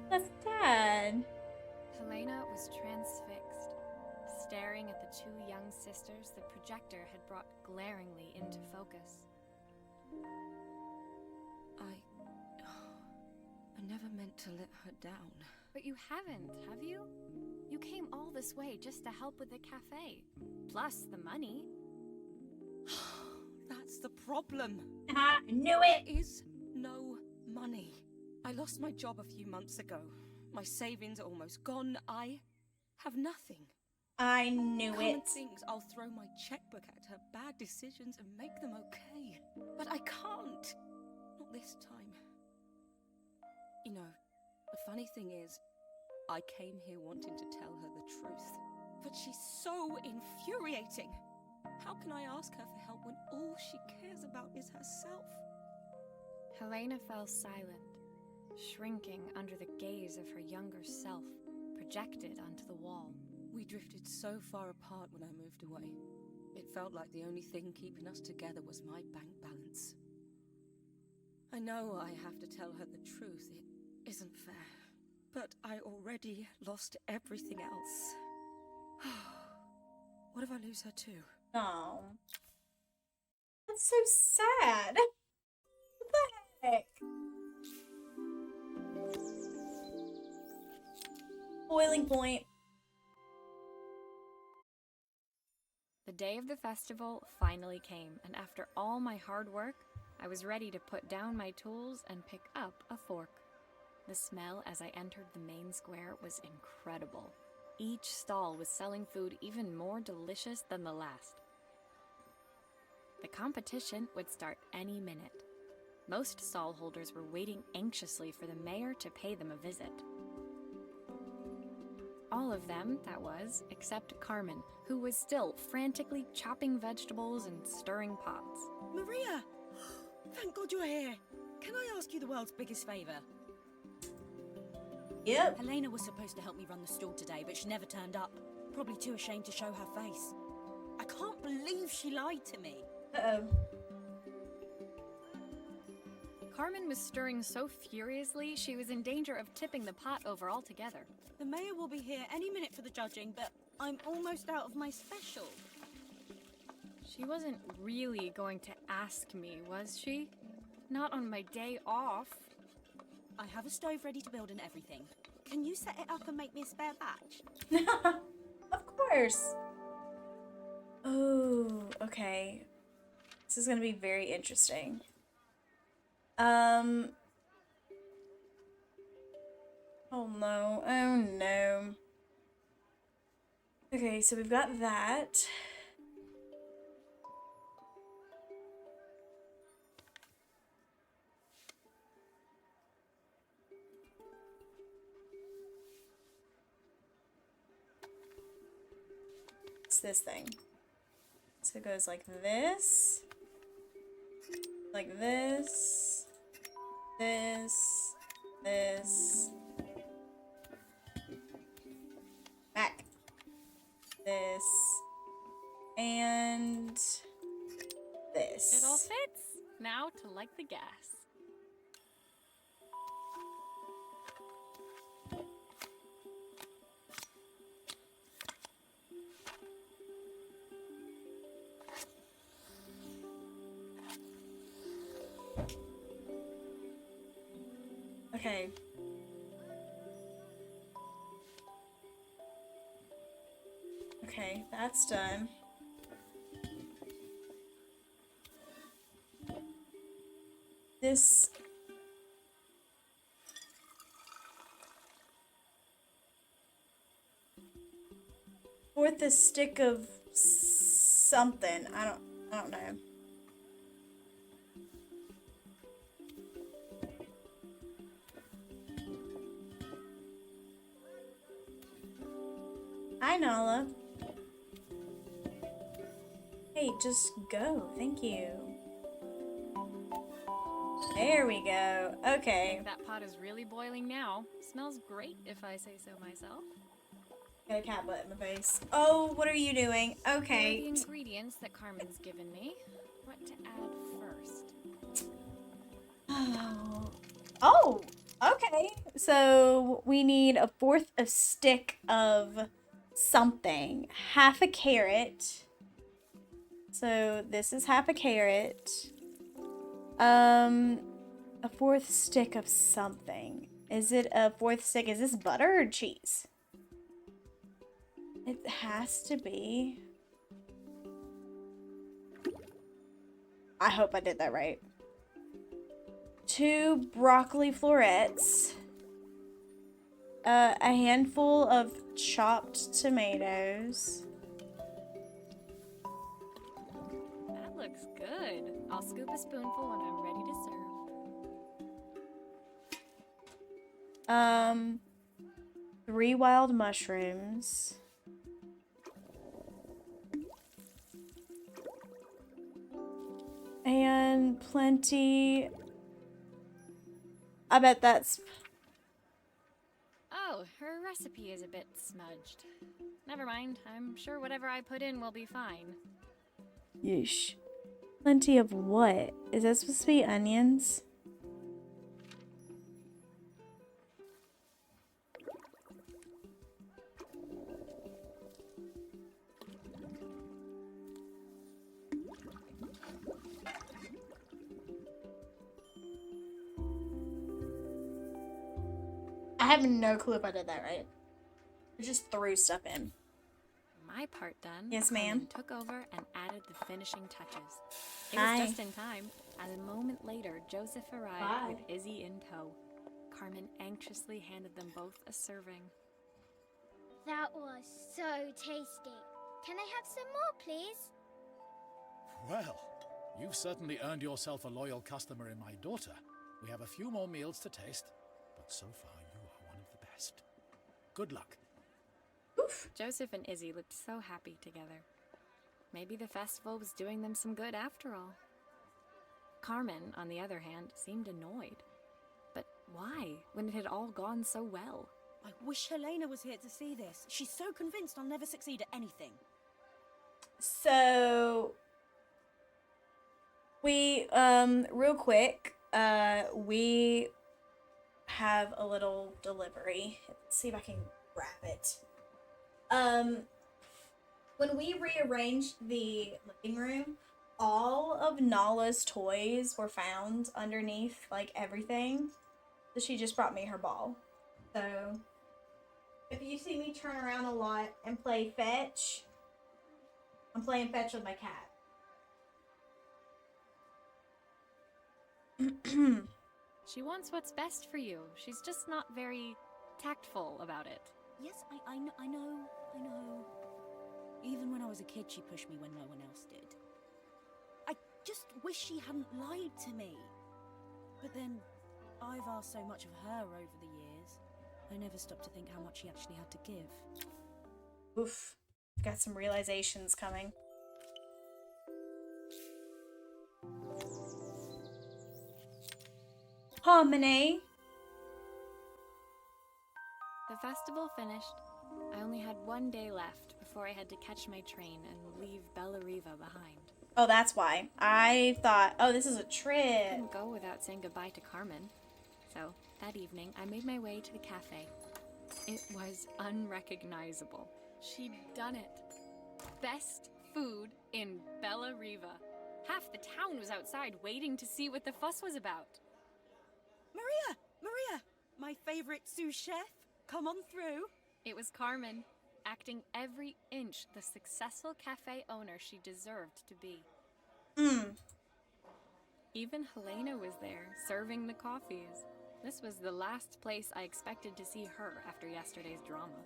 that's sad. Helena was transfixed, staring at the two young sisters the projector had brought glaringly into focus. I never meant to let her down. But you haven't, have you? You came all this way just to help with the cafe. Plus the money. That's the problem. I knew it. There is no money. I lost my job a few months ago. My savings are almost gone. I have nothing. I knew Carmen it. thinks I'll throw my checkbook at her bad decisions and make them okay. But I can't. Not this time. You know, the funny thing is, I came here wanting to tell her the truth. But she's so infuriating. How can I ask her for help when all she cares about is herself? Helena fell silent, shrinking under the gaze of her younger self, projected onto the wall. We drifted so far apart when I moved away. It felt like the only thing keeping us together was my bank balance. I know I have to tell her the truth. It isn't fair. But I already lost everything else. What if I lose her too? No. That's so sad. What the heck? Boiling point. The day of the festival finally came, and after all my hard work, I was ready to put down my tools and pick up a fork. The smell as I entered the main square was incredible. Each stall was selling food even more delicious than the last. The competition would start any minute. Most stall holders were waiting anxiously for the mayor to pay them a visit. All of them, that was, except Carmen, who was still frantically chopping vegetables and stirring pots. Maria! Thank God you're here. can I ask you the world's biggest favour? Yep. Helena was supposed to help me run the stall today, but she never turned up. Probably too ashamed to show her face. I can't believe she lied to me. Uh-oh. Carmen was stirring so furiously, she was in danger of tipping the pot over altogether. The mayor will be here any minute for the judging, but I'm almost out of my special. She wasn't really going to ask me, was she? Not on my day off. I have a stove ready to build and everything. Can you set it up and make me a spare batch? Of course. Oh, okay. This is gonna be very interesting. Oh no. Oh no. Okay, so we've got that. It's this thing. So it goes like this, this, back, this, and this. It all fits. Now to light the gas. Okay. Okay, that's done. This... Fourth a stick of something. I don't know. Hi, Nala. Hey, just go. Thank you. There we go. Okay. That pot is really boiling now. Smells great if I say so myself. Got a cat butt in the face. Oh, what are you doing? Here are Okay. the ingredients that Carmen's given me. What to add first? Oh, okay. So we need a fourth of stick of something. Half a carrot. So this is half a carrot. A fourth stick of something. Is it a fourth stick? Is this butter or cheese? It has to be. I hope I did that right. 2 broccoli florets. A handful of chopped tomatoes. That looks good. I'll scoop a spoonful when I'm ready to serve. 3 wild mushrooms. And plenty. I bet that's... Oh, her recipe is a bit smudged. Never mind. I'm sure whatever I put in will be fine. Yeesh. Plenty of what? Is that supposed to be onions? I have no clue if I did that right. I just threw stuff in. My part done. Yes, ma'am. Carmen took over and added the finishing touches. It Hi. was just in time, and a moment later, Joseph arrived Bye. with Izzy in tow. Carmen anxiously handed them both a serving. That was so tasty. Can I have some more, please? Well, you've certainly earned yourself a loyal customer in my daughter. We have a few more meals to taste, but so far you are one of the best. Good luck. Joseph and Izzy looked so happy together. Maybe the festival was doing them some good after all. Carmen, on the other hand, seemed annoyed. But why, when it had all gone so well? I wish Helena was here to see this. She's so convinced I'll never succeed at anything. So we real quick, we have a little delivery. Let's see if I can grab it. When we rearranged the living room, all of Nala's toys were found underneath like everything. So she just brought me her ball. So if you see me turn around a lot and play fetch, I'm playing fetch with my cat. She wants what's best for you. She's just not very tactful about it. Yes, I know. Even when I was a kid, she pushed me when no one else did. I just wish she hadn't lied to me. But then, I've asked so much of her over the years, I never stopped to think how much she actually had to give. Oof. Got some realizations coming. Harmony. The festival finished. I only had one day left before I had to catch my train and leave Bella Riva behind. Oh, that's why. I thought, oh, this is a trip. I couldn't go without saying goodbye to Carmen. So, that evening, I made my way to the cafe. It was unrecognizable. She'd done it. Best food in Bella Riva. Half the town was outside waiting to see what the fuss was about. Maria! My favorite sous chef. Come on through. It was Carmen, acting every inch the successful cafe owner she deserved to be. Even Helena was there, serving the coffees. This was the last place I expected to see her after yesterday's drama.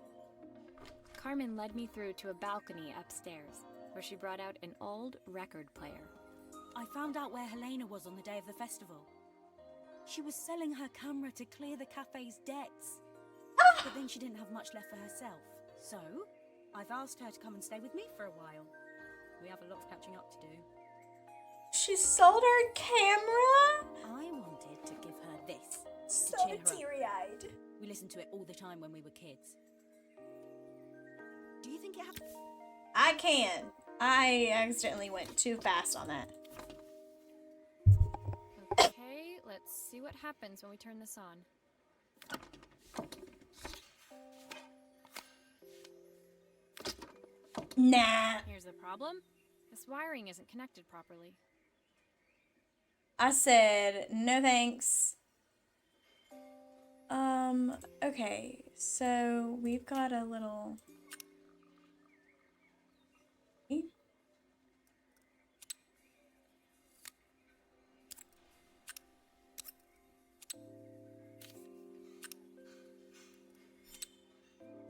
Carmen led me through to a balcony upstairs, where she brought out an old record player. I found out where Helena was on the day of the festival. She was selling her camera to clear the cafe's debts. But then she didn't have much left for herself. So, I've asked her to come and stay with me for a while. We have a lot of catching up to do. She sold her camera? I wanted to give her this. So to cheer her up. teary-eyed. We listened to it all the time when we were kids. Do you think it happened? I can. I accidentally went too fast on that. Okay, let's see what happens when we turn this on. Nah. Here's the problem. This wiring isn't connected properly. I said, no thanks. Okay, so we've got a little...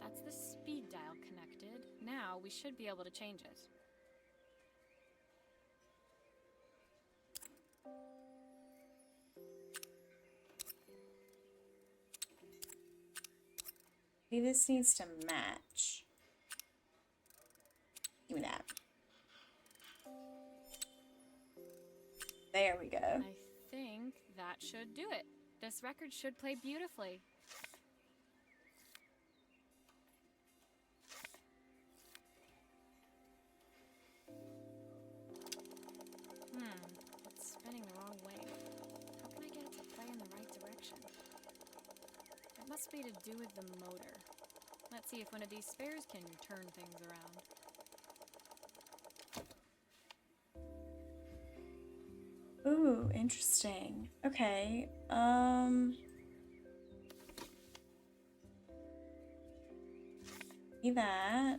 That's the speed dial connected. Now we should be able to change it. Maybe this needs to match. Give me that. There we go. I think that should do it. This record should play beautifully. It's spinning the wrong way. How can I get it to play in the right direction? It must be to do with the motor. Let's see if one of these spares can turn things around. Ooh, interesting. Okay. See that.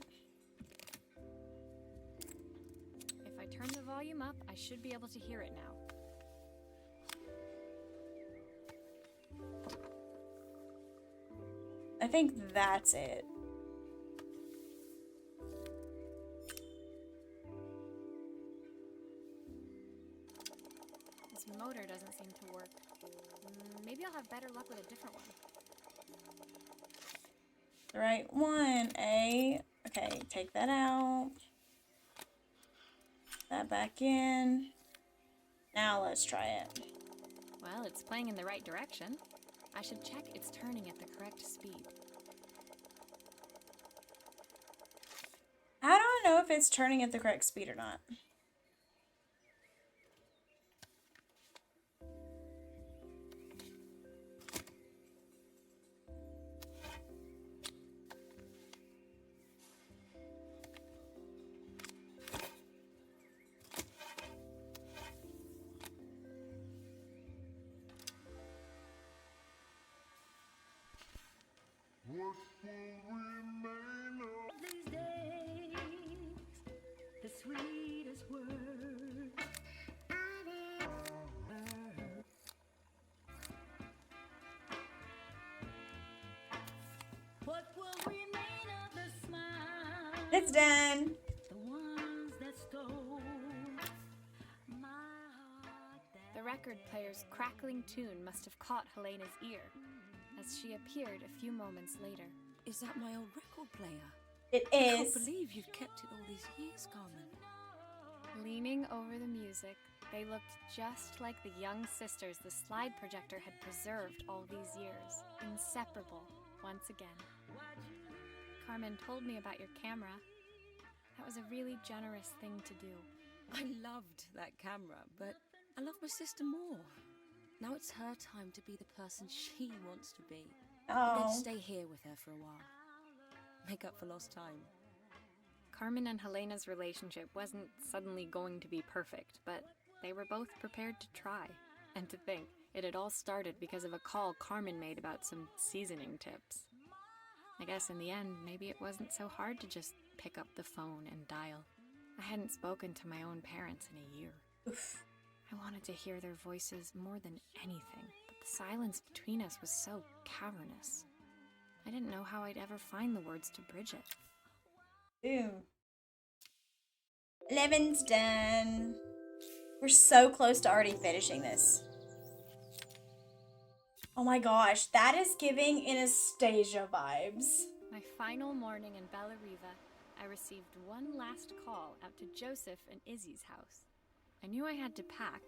If I turn the volume up, I should be able to hear it now. I think that's it. This motor doesn't seem to work. Maybe I'll have better luck with a different one. The right one, A. Okay, take that out. That back in. Now let's try it. Well, it's playing in the right direction. I should check it's turning at the correct speed. How do I know if it's turning at the correct speed or not? These days, the sweetest word. What will remain of the smile? It's done. The ones that stole my heart. The record player's crackling tune must have caught Helena's ear, as she appeared a few moments later. Is that my old record player? It I can't is. believe you've kept it all these years, Carmen. Leaning over the music, they looked just like the young sisters the slide projector had preserved all these years, inseparable once again. Carmen told me about your camera. That was a really generous thing to do. I loved that camera, but I love my sister more. Now it's her time to be the person she wants to be. I'm going Oh. to stay here with her for a while. Make up for lost time. Carmen and Helena's relationship wasn't suddenly going to be perfect, but they were both prepared to try. And to think, it had all started because of a call Carmen made about some seasoning tips. I guess in the end, maybe it wasn't so hard to just pick up the phone and dial. I hadn't spoken to my own parents in a year. Oof. I wanted to hear their voices more than anything, but the silence between us was so cavernous. I didn't know how I'd ever find the words to bridge it. Ooh. 11's done. We're so close to already finishing this. Oh my gosh, that is giving Anastasia vibes. My final morning in Bella Riva, I received one last call out to Joseph and Izzy's house. I knew I had to pack,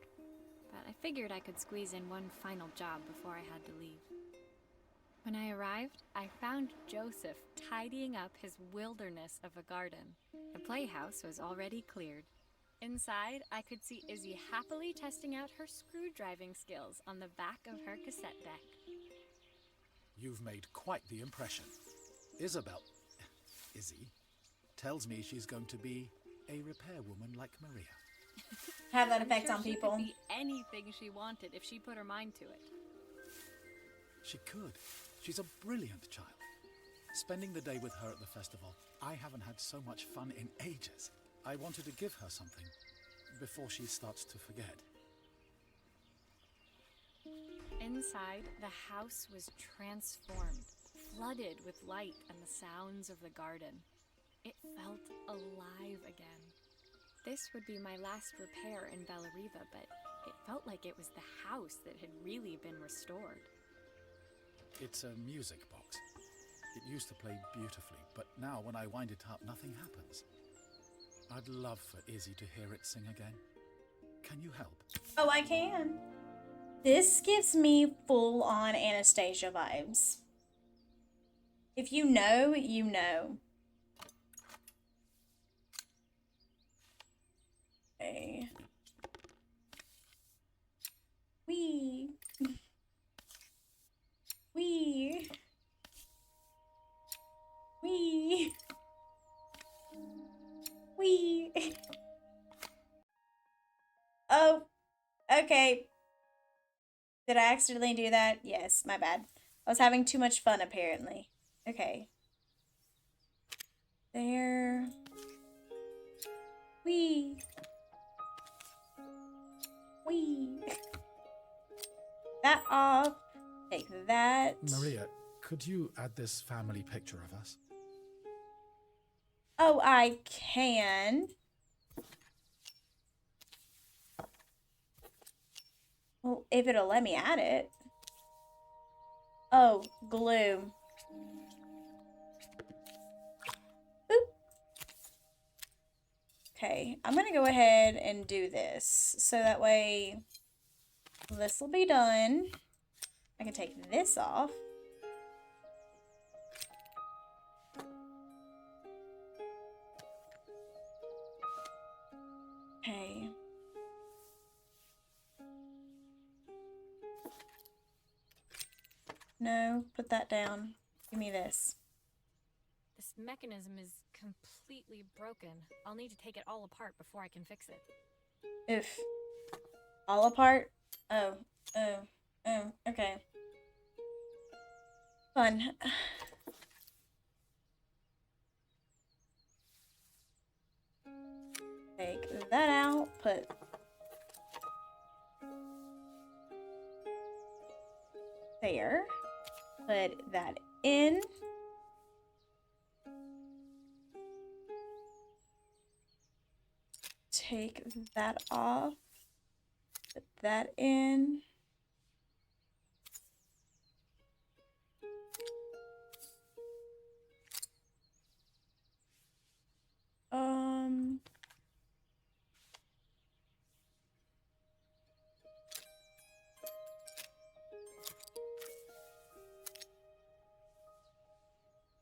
but I figured I could squeeze in one final job before I had to leave. When I arrived, I found Joseph tidying up his wilderness of a garden. The playhouse was already cleared. Inside, I could see Izzy happily testing out her screw driving skills on the back of her cassette deck. You've made quite the impression. Izzy, tells me she's going to be a repairwoman like Maria. Have that I'm effect sure on she people. could be anything she wanted if she put her mind to it. She could. She's a brilliant child. Spending the day with her at the festival, I haven't had so much fun in ages. I wanted to give her something before she starts to forget. Inside, the house was transformed, flooded with light and the sounds of the garden. It felt alive again. This would be my last repair in Bella Riva, but it felt like it was the house that had really been restored. It's a music box. It used to play beautifully, but now when I wind it up, nothing happens. I'd love for Izzy to hear it sing again. Can you help? Oh, I can. This gives me full-on Anastasia vibes. If you know, you know. Okay. Wee. Wee. Wee. Wee. Oh, okay. Did I accidentally do that? Yes, my bad. I was having too much fun, apparently. Okay. There. Wee. Wee. That off. Take that. Maria, could you add this family picture of us? Oh, I can. Well, if it'll let me add it. Oh, glue. Boop. Okay, I'm gonna go ahead and do this. So that way this will be done. I can take this off. Okay. No, put that down. Give me this. This mechanism is completely broken. I'll need to take it all apart before I can fix it. Oof. All apart? Oh, okay. Fun. Take that out, put there, put that in. Take that off, put that in.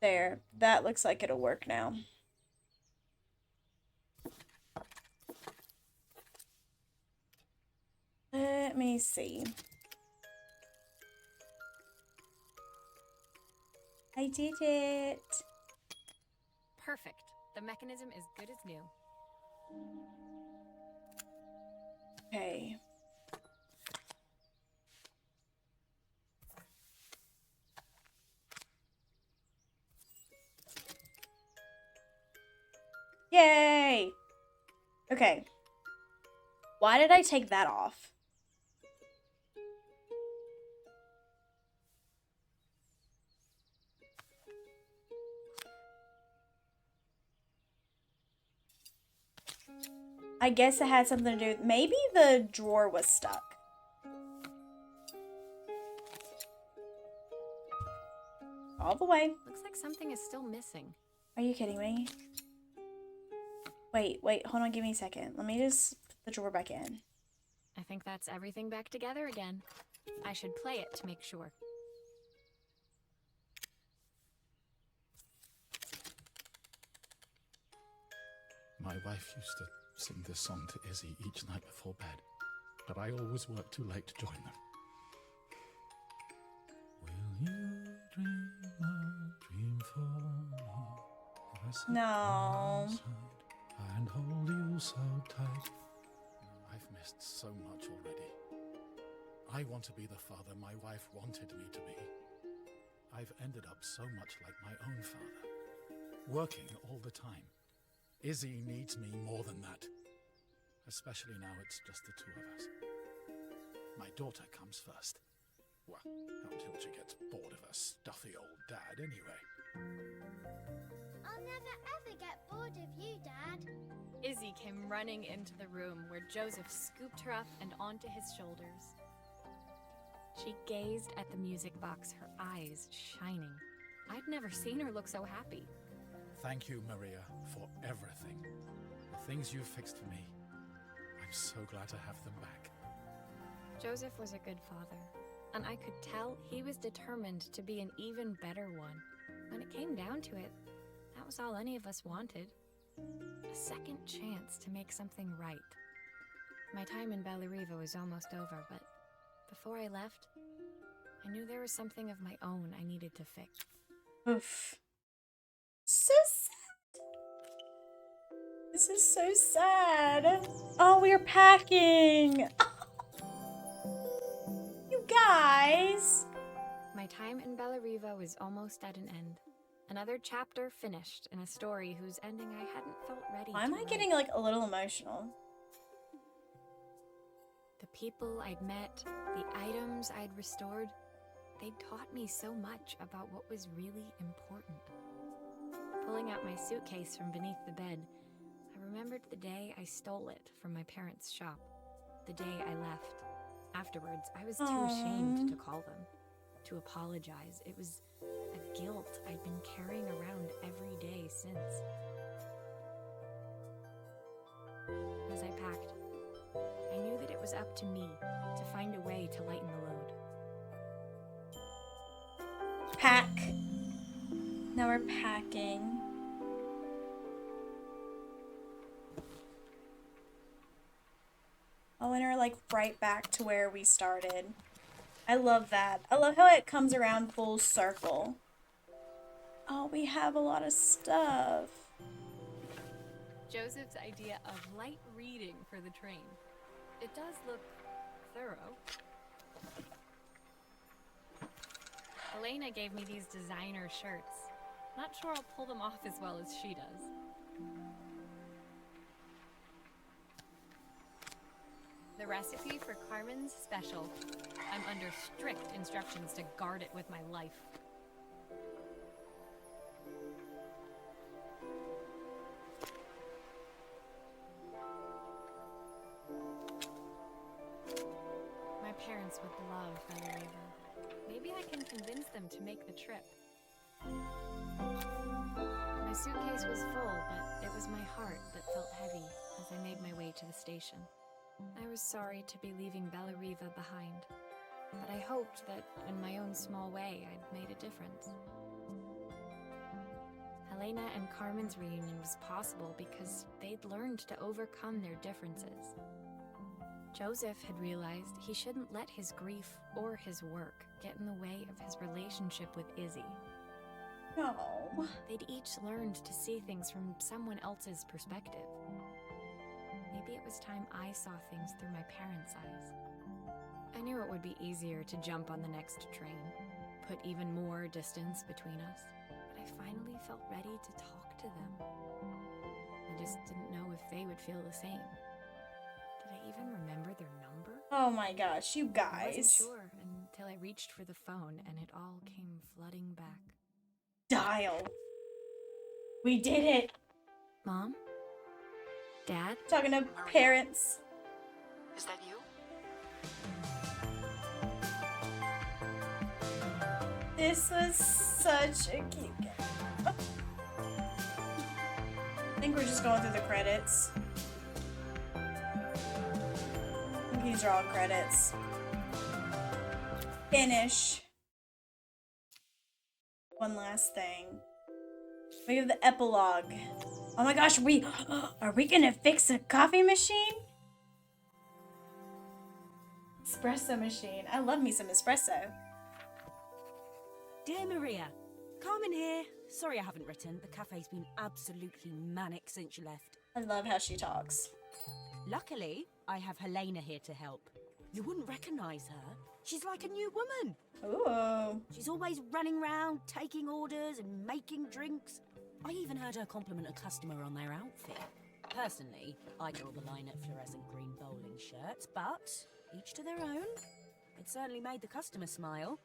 There, that looks like it'll work now. Let me see. I did it. Perfect. The mechanism is good as new. Okay. Yay! Okay. Why did I take that off? I guess it had something to do with, maybe the drawer was stuck. All the way. Looks like something is still missing. Are you kidding me? Wait, hold on, give me a second. Let me just put the drawer back in. I think that's everything back together again. I should play it to make sure. My wife used to sing this song to Izzy each night before bed, but I always worked too late to join them. Will you dream a dream for me? If I sit No. by your side and hold you so tight. I've missed so much already. I want to be the father my wife wanted me to be. I've ended up so much like my own father, working all the time. Izzy needs me more than that, especially now it's just the two of us. My daughter comes first. Well, until she gets bored of her stuffy old dad anyway. I'll never ever get bored of you, Dad. Izzy came running into the room where Joseph scooped her up and onto his shoulders. She gazed at the music box, her eyes shining. I'd never seen her look so happy. Thank you, Maria, for everything. The things you've fixed for me. I'm so glad to have them back. Joseph was a good father, and I could tell he was determined to be an even better one. When it came down to it, that was all any of us wanted. A second chance to make something right. My time in Bellariva was almost over, but before I left, I knew there was something of my own I needed to fix. Oof. So sad. This is so sad. Oh, we're packing. You guys. My time in Bellariva was almost at an end. Another chapter finished in a story whose ending I hadn't felt ready Why am to I write. getting like a little emotional? The people I'd met, the items I'd restored, they'd taught me so much about what was really important. Pulling out my suitcase from beneath the bed, I remembered the day I stole it from my parents' shop, the day I left. Afterwards, I was too ashamed to call them, to apologize. It was a guilt I'd been carrying around every day since. was up to me to find a way to lighten the load. Pack. Now we're packing. Oh, and we're like right back to where we started. I love that. I love how it comes around full circle. Oh, we have a lot of stuff. Joseph's idea of light reading for the train. It does look thorough. Elena gave me these designer shirts. Not sure I'll pull them off as well as she does. The recipe for Carmen's special. I'm under strict instructions to guard it with my life. My parents would love Bellareva. Maybe I can convince them to make the trip. My suitcase was full, but it was my heart that felt heavy as I made my way to the station. I was sorry to be leaving Bellareva behind, but I hoped that in my own small way I'd made a difference. Helena and Carmen's reunion was possible because they'd learned to overcome their differences. Joseph had realized he shouldn't let his grief or his work get in the way of his relationship with Izzy. No. They'd each learned to see things from someone else's perspective. Maybe it was time I saw things through my parents' eyes. I knew it would be easier to jump on the next train, put even more distance between us, but I finally felt ready to talk to them. I just didn't know if they would feel the same. Did I even remember their number? Oh my gosh, you I wasn't guys. sure until I reached for the phone and it all came flooding back. Dial. We did it. Mom? Dad? Talking to parents. Is that you? This was such a cute game. I think we're just going through the credits. I think these are all credits. Finish. One last thing. We have the epilogue. Oh my gosh, are we gonna fix a coffee machine? Espresso machine. I love me some espresso. Dear Maria, Carmen here. Sorry I haven't written. The cafe's been absolutely manic since you left. I love how she talks. Luckily, I have Helena here to help. You wouldn't recognize her. She's like a new woman. Ooh. She's always running around, taking orders and making drinks. I even heard her compliment a customer on their outfit. Personally, I draw the line at fluorescent green bowling shirts, but each to their own. It certainly made the customer smile.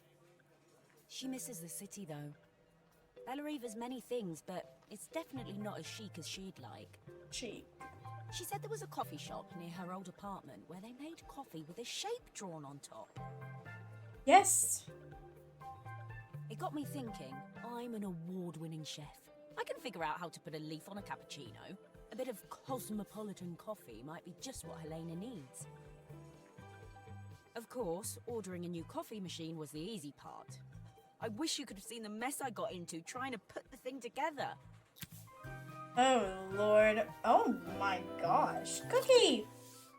She misses the city, though. Bellareva's many things, but it's definitely not as chic as she'd like. Chic. She said there was a coffee shop near her old apartment where they made coffee with a shape drawn on top. Yes. It got me thinking, I'm an award-winning chef. I can figure out how to put a leaf on a cappuccino. A bit of cosmopolitan coffee might be just what Helena needs. Of course, ordering a new coffee machine was the easy part. I wish you could have seen the mess I got into trying to put the thing together. Oh, Lord. Oh, my gosh. Cookie!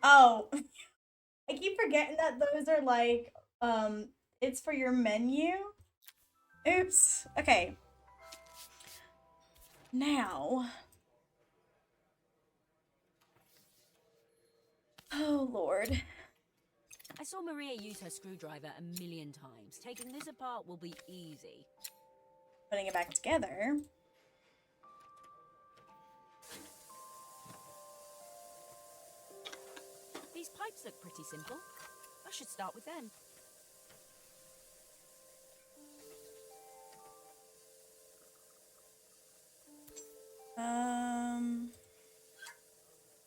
Oh. I keep forgetting that those are like, it's for your menu. Oops. Okay. Now. Oh, Lord. I saw Maria use her screwdriver a million times. Taking this apart will be easy. Putting it back together. These pipes look pretty simple. I should start with them.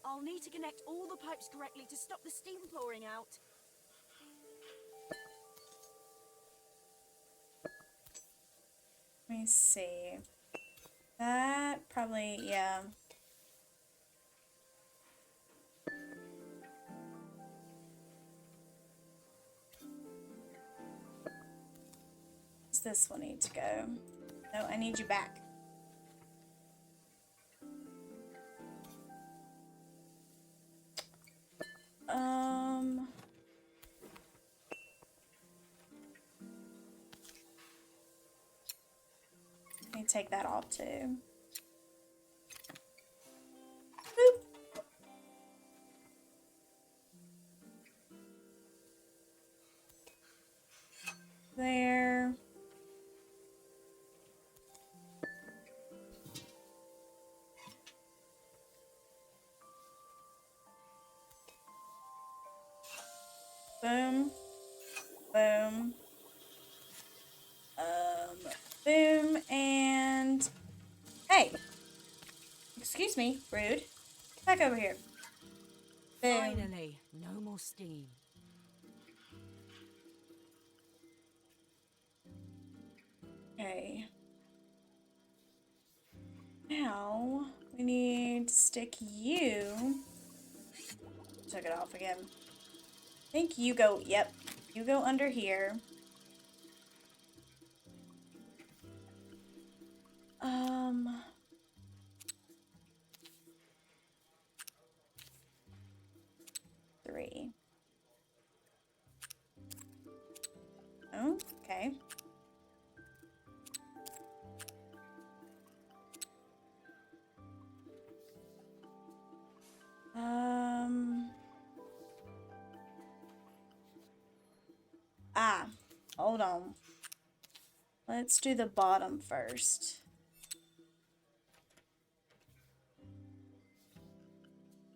I'll need to connect all the pipes correctly to stop the steam pouring out. Let me see. That probably, yeah. this one need to go? No, I need you back. Let me take that off too. Boop. There. Boom. Boom. Boom, and... Hey! Excuse me, rude. Back over here. Boom. Finally, no more steam. Okay. Now, we need to stick you... Took it off again. I think you go... Yep. You go under here. Three. Oh, okay. Hold on. Let's do the bottom first.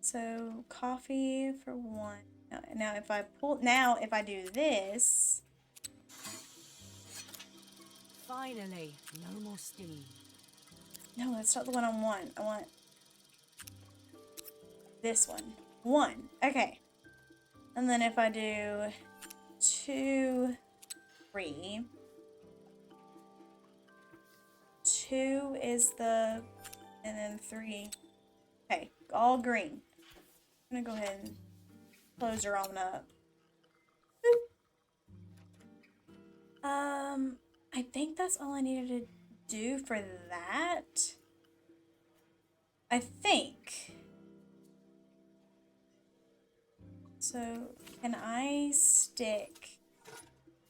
So, coffee for one. Now, if I do this... Finally, no more steam. No, that's not the one I want. I want this one. One. Okay. And then if I do 2, 3. 2 is the... And then 3. Okay. All green. I'm gonna go ahead and close her on up. Boop. I think that's all I needed to do for that. I think. So, can I stick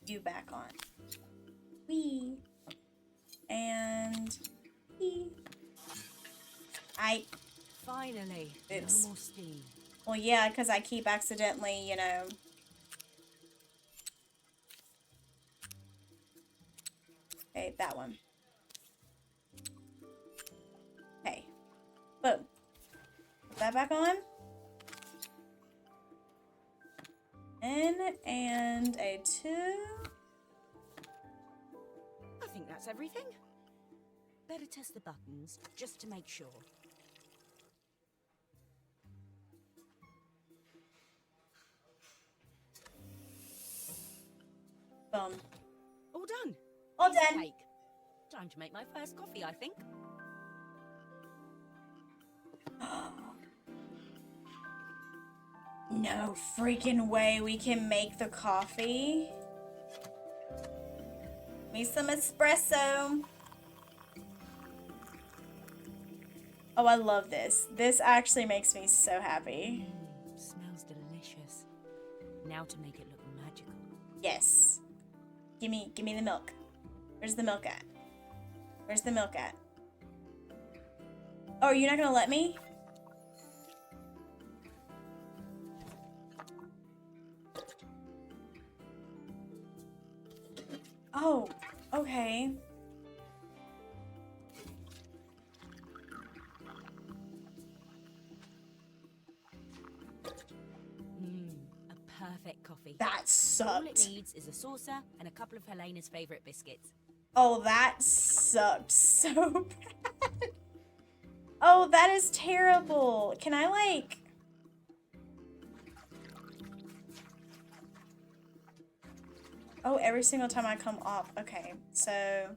you back on? Wee. And wee. Finally, Oops. no more steam. Well, yeah, because I keep accidentally, you know. Okay, that one. Okay. Boom. Put that back on. And a 2. I think that's everything. Better test the buttons, just to make sure. Boom. All done. All Piece of done. cake. Time to make my first coffee, I think. No freaking way we can make the coffee. Me some espresso. Oh, I love this. This actually makes me so happy. Smells delicious. Now to make it look magical. Yes. Give me the milk. Where's the milk at? Where's the milk at? Oh, are you not gonna let me? Oh, okay. A perfect coffee. That All it sucked. needs is a saucer and a couple of Helena's favourite biscuits. Oh, that sucked so bad. Oh, that is terrible. Can I, like... Oh, every single time I come off. Okay, so...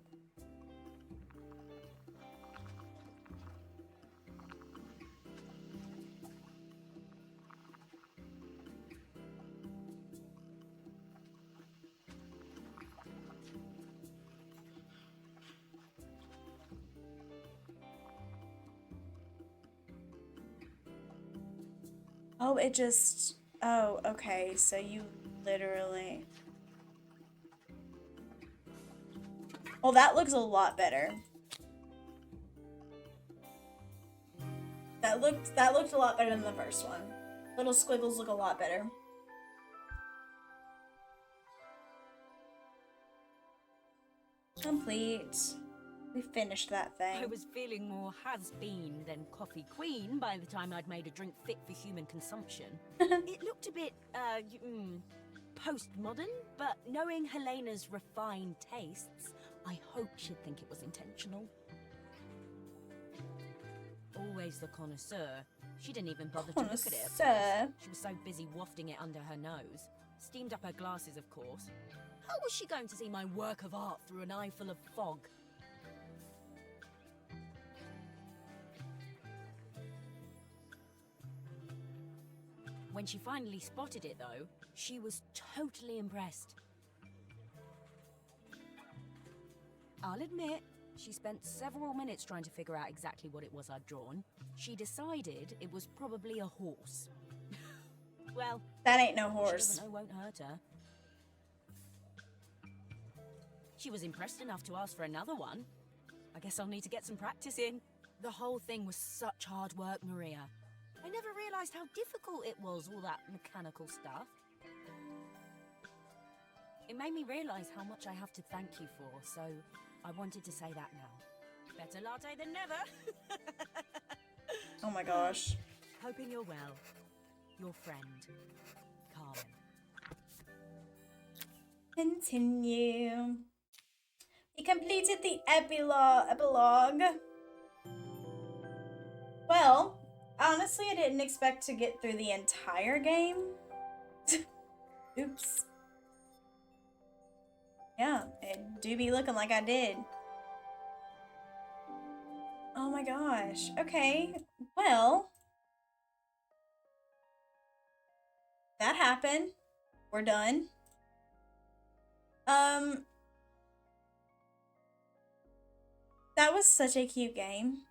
Oh, it just... Oh, okay. So you literally... Well, that looks a lot better. That looked a lot better than the first one. Little squiggles look a lot better. Complete. We finished that thing. I was feeling more has-been than coffee queen by the time I'd made a drink fit for human consumption. It looked a bit, postmodern, but knowing Helena's refined tastes, I hope she'd think it was intentional. Always the connoisseur. She didn't even bother to look at it. Connoisseur? She was so busy wafting it under her nose. Steamed up her glasses, of course. How was she going to see my work of art through an eye full of fog? When she finally spotted it, though, she was totally impressed. I'll admit, she spent several minutes trying to figure out exactly what it was I'd drawn. She decided it was probably a horse. Well, that ain't no she horse. doesn't know won't hurt her. She was impressed enough to ask for another one. I guess I'll need to get some practice in. The whole thing was such hard work, Maria. I never realized how difficult it was, all that mechanical stuff. It made me realize how much I have to thank you for, so I wanted to say that now. Better latte than never. Oh my gosh. Hoping you're well. Your friend, Carmen. Continue. He completed the epilogue. Well, honestly, I didn't expect to get through the entire game. Oops. Yeah, it do be looking like I did. Oh my gosh. Okay. Well, that happened. We're done. That was such a cute game.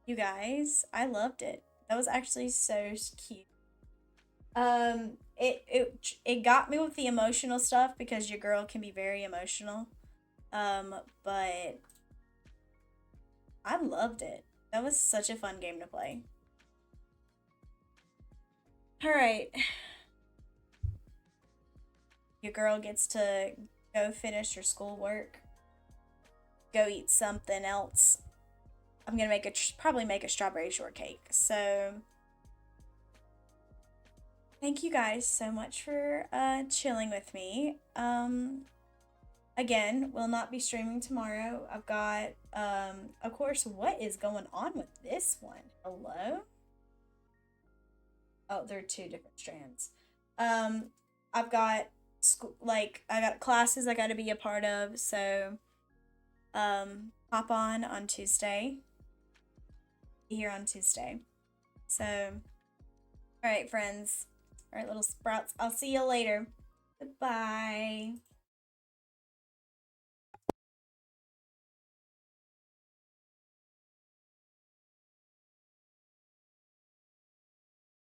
You guys, I loved it. That was actually so cute. It got me with the emotional stuff because your girl can be very emotional. But I loved it. That was such a fun game to play. All right. Your girl gets to go finish her schoolwork. Go eat something else. I'm gonna probably make a strawberry shortcake. So thank you guys so much for chilling with me. Again, will not be streaming tomorrow. I've got of course, what is going on with this one? Hello? Oh, there are two different strands. I've got I got classes I got to be a part of, so hop on Tuesday. Be here on Tuesday. So, all right, friends. All right, little sprouts. I'll see you later. Goodbye.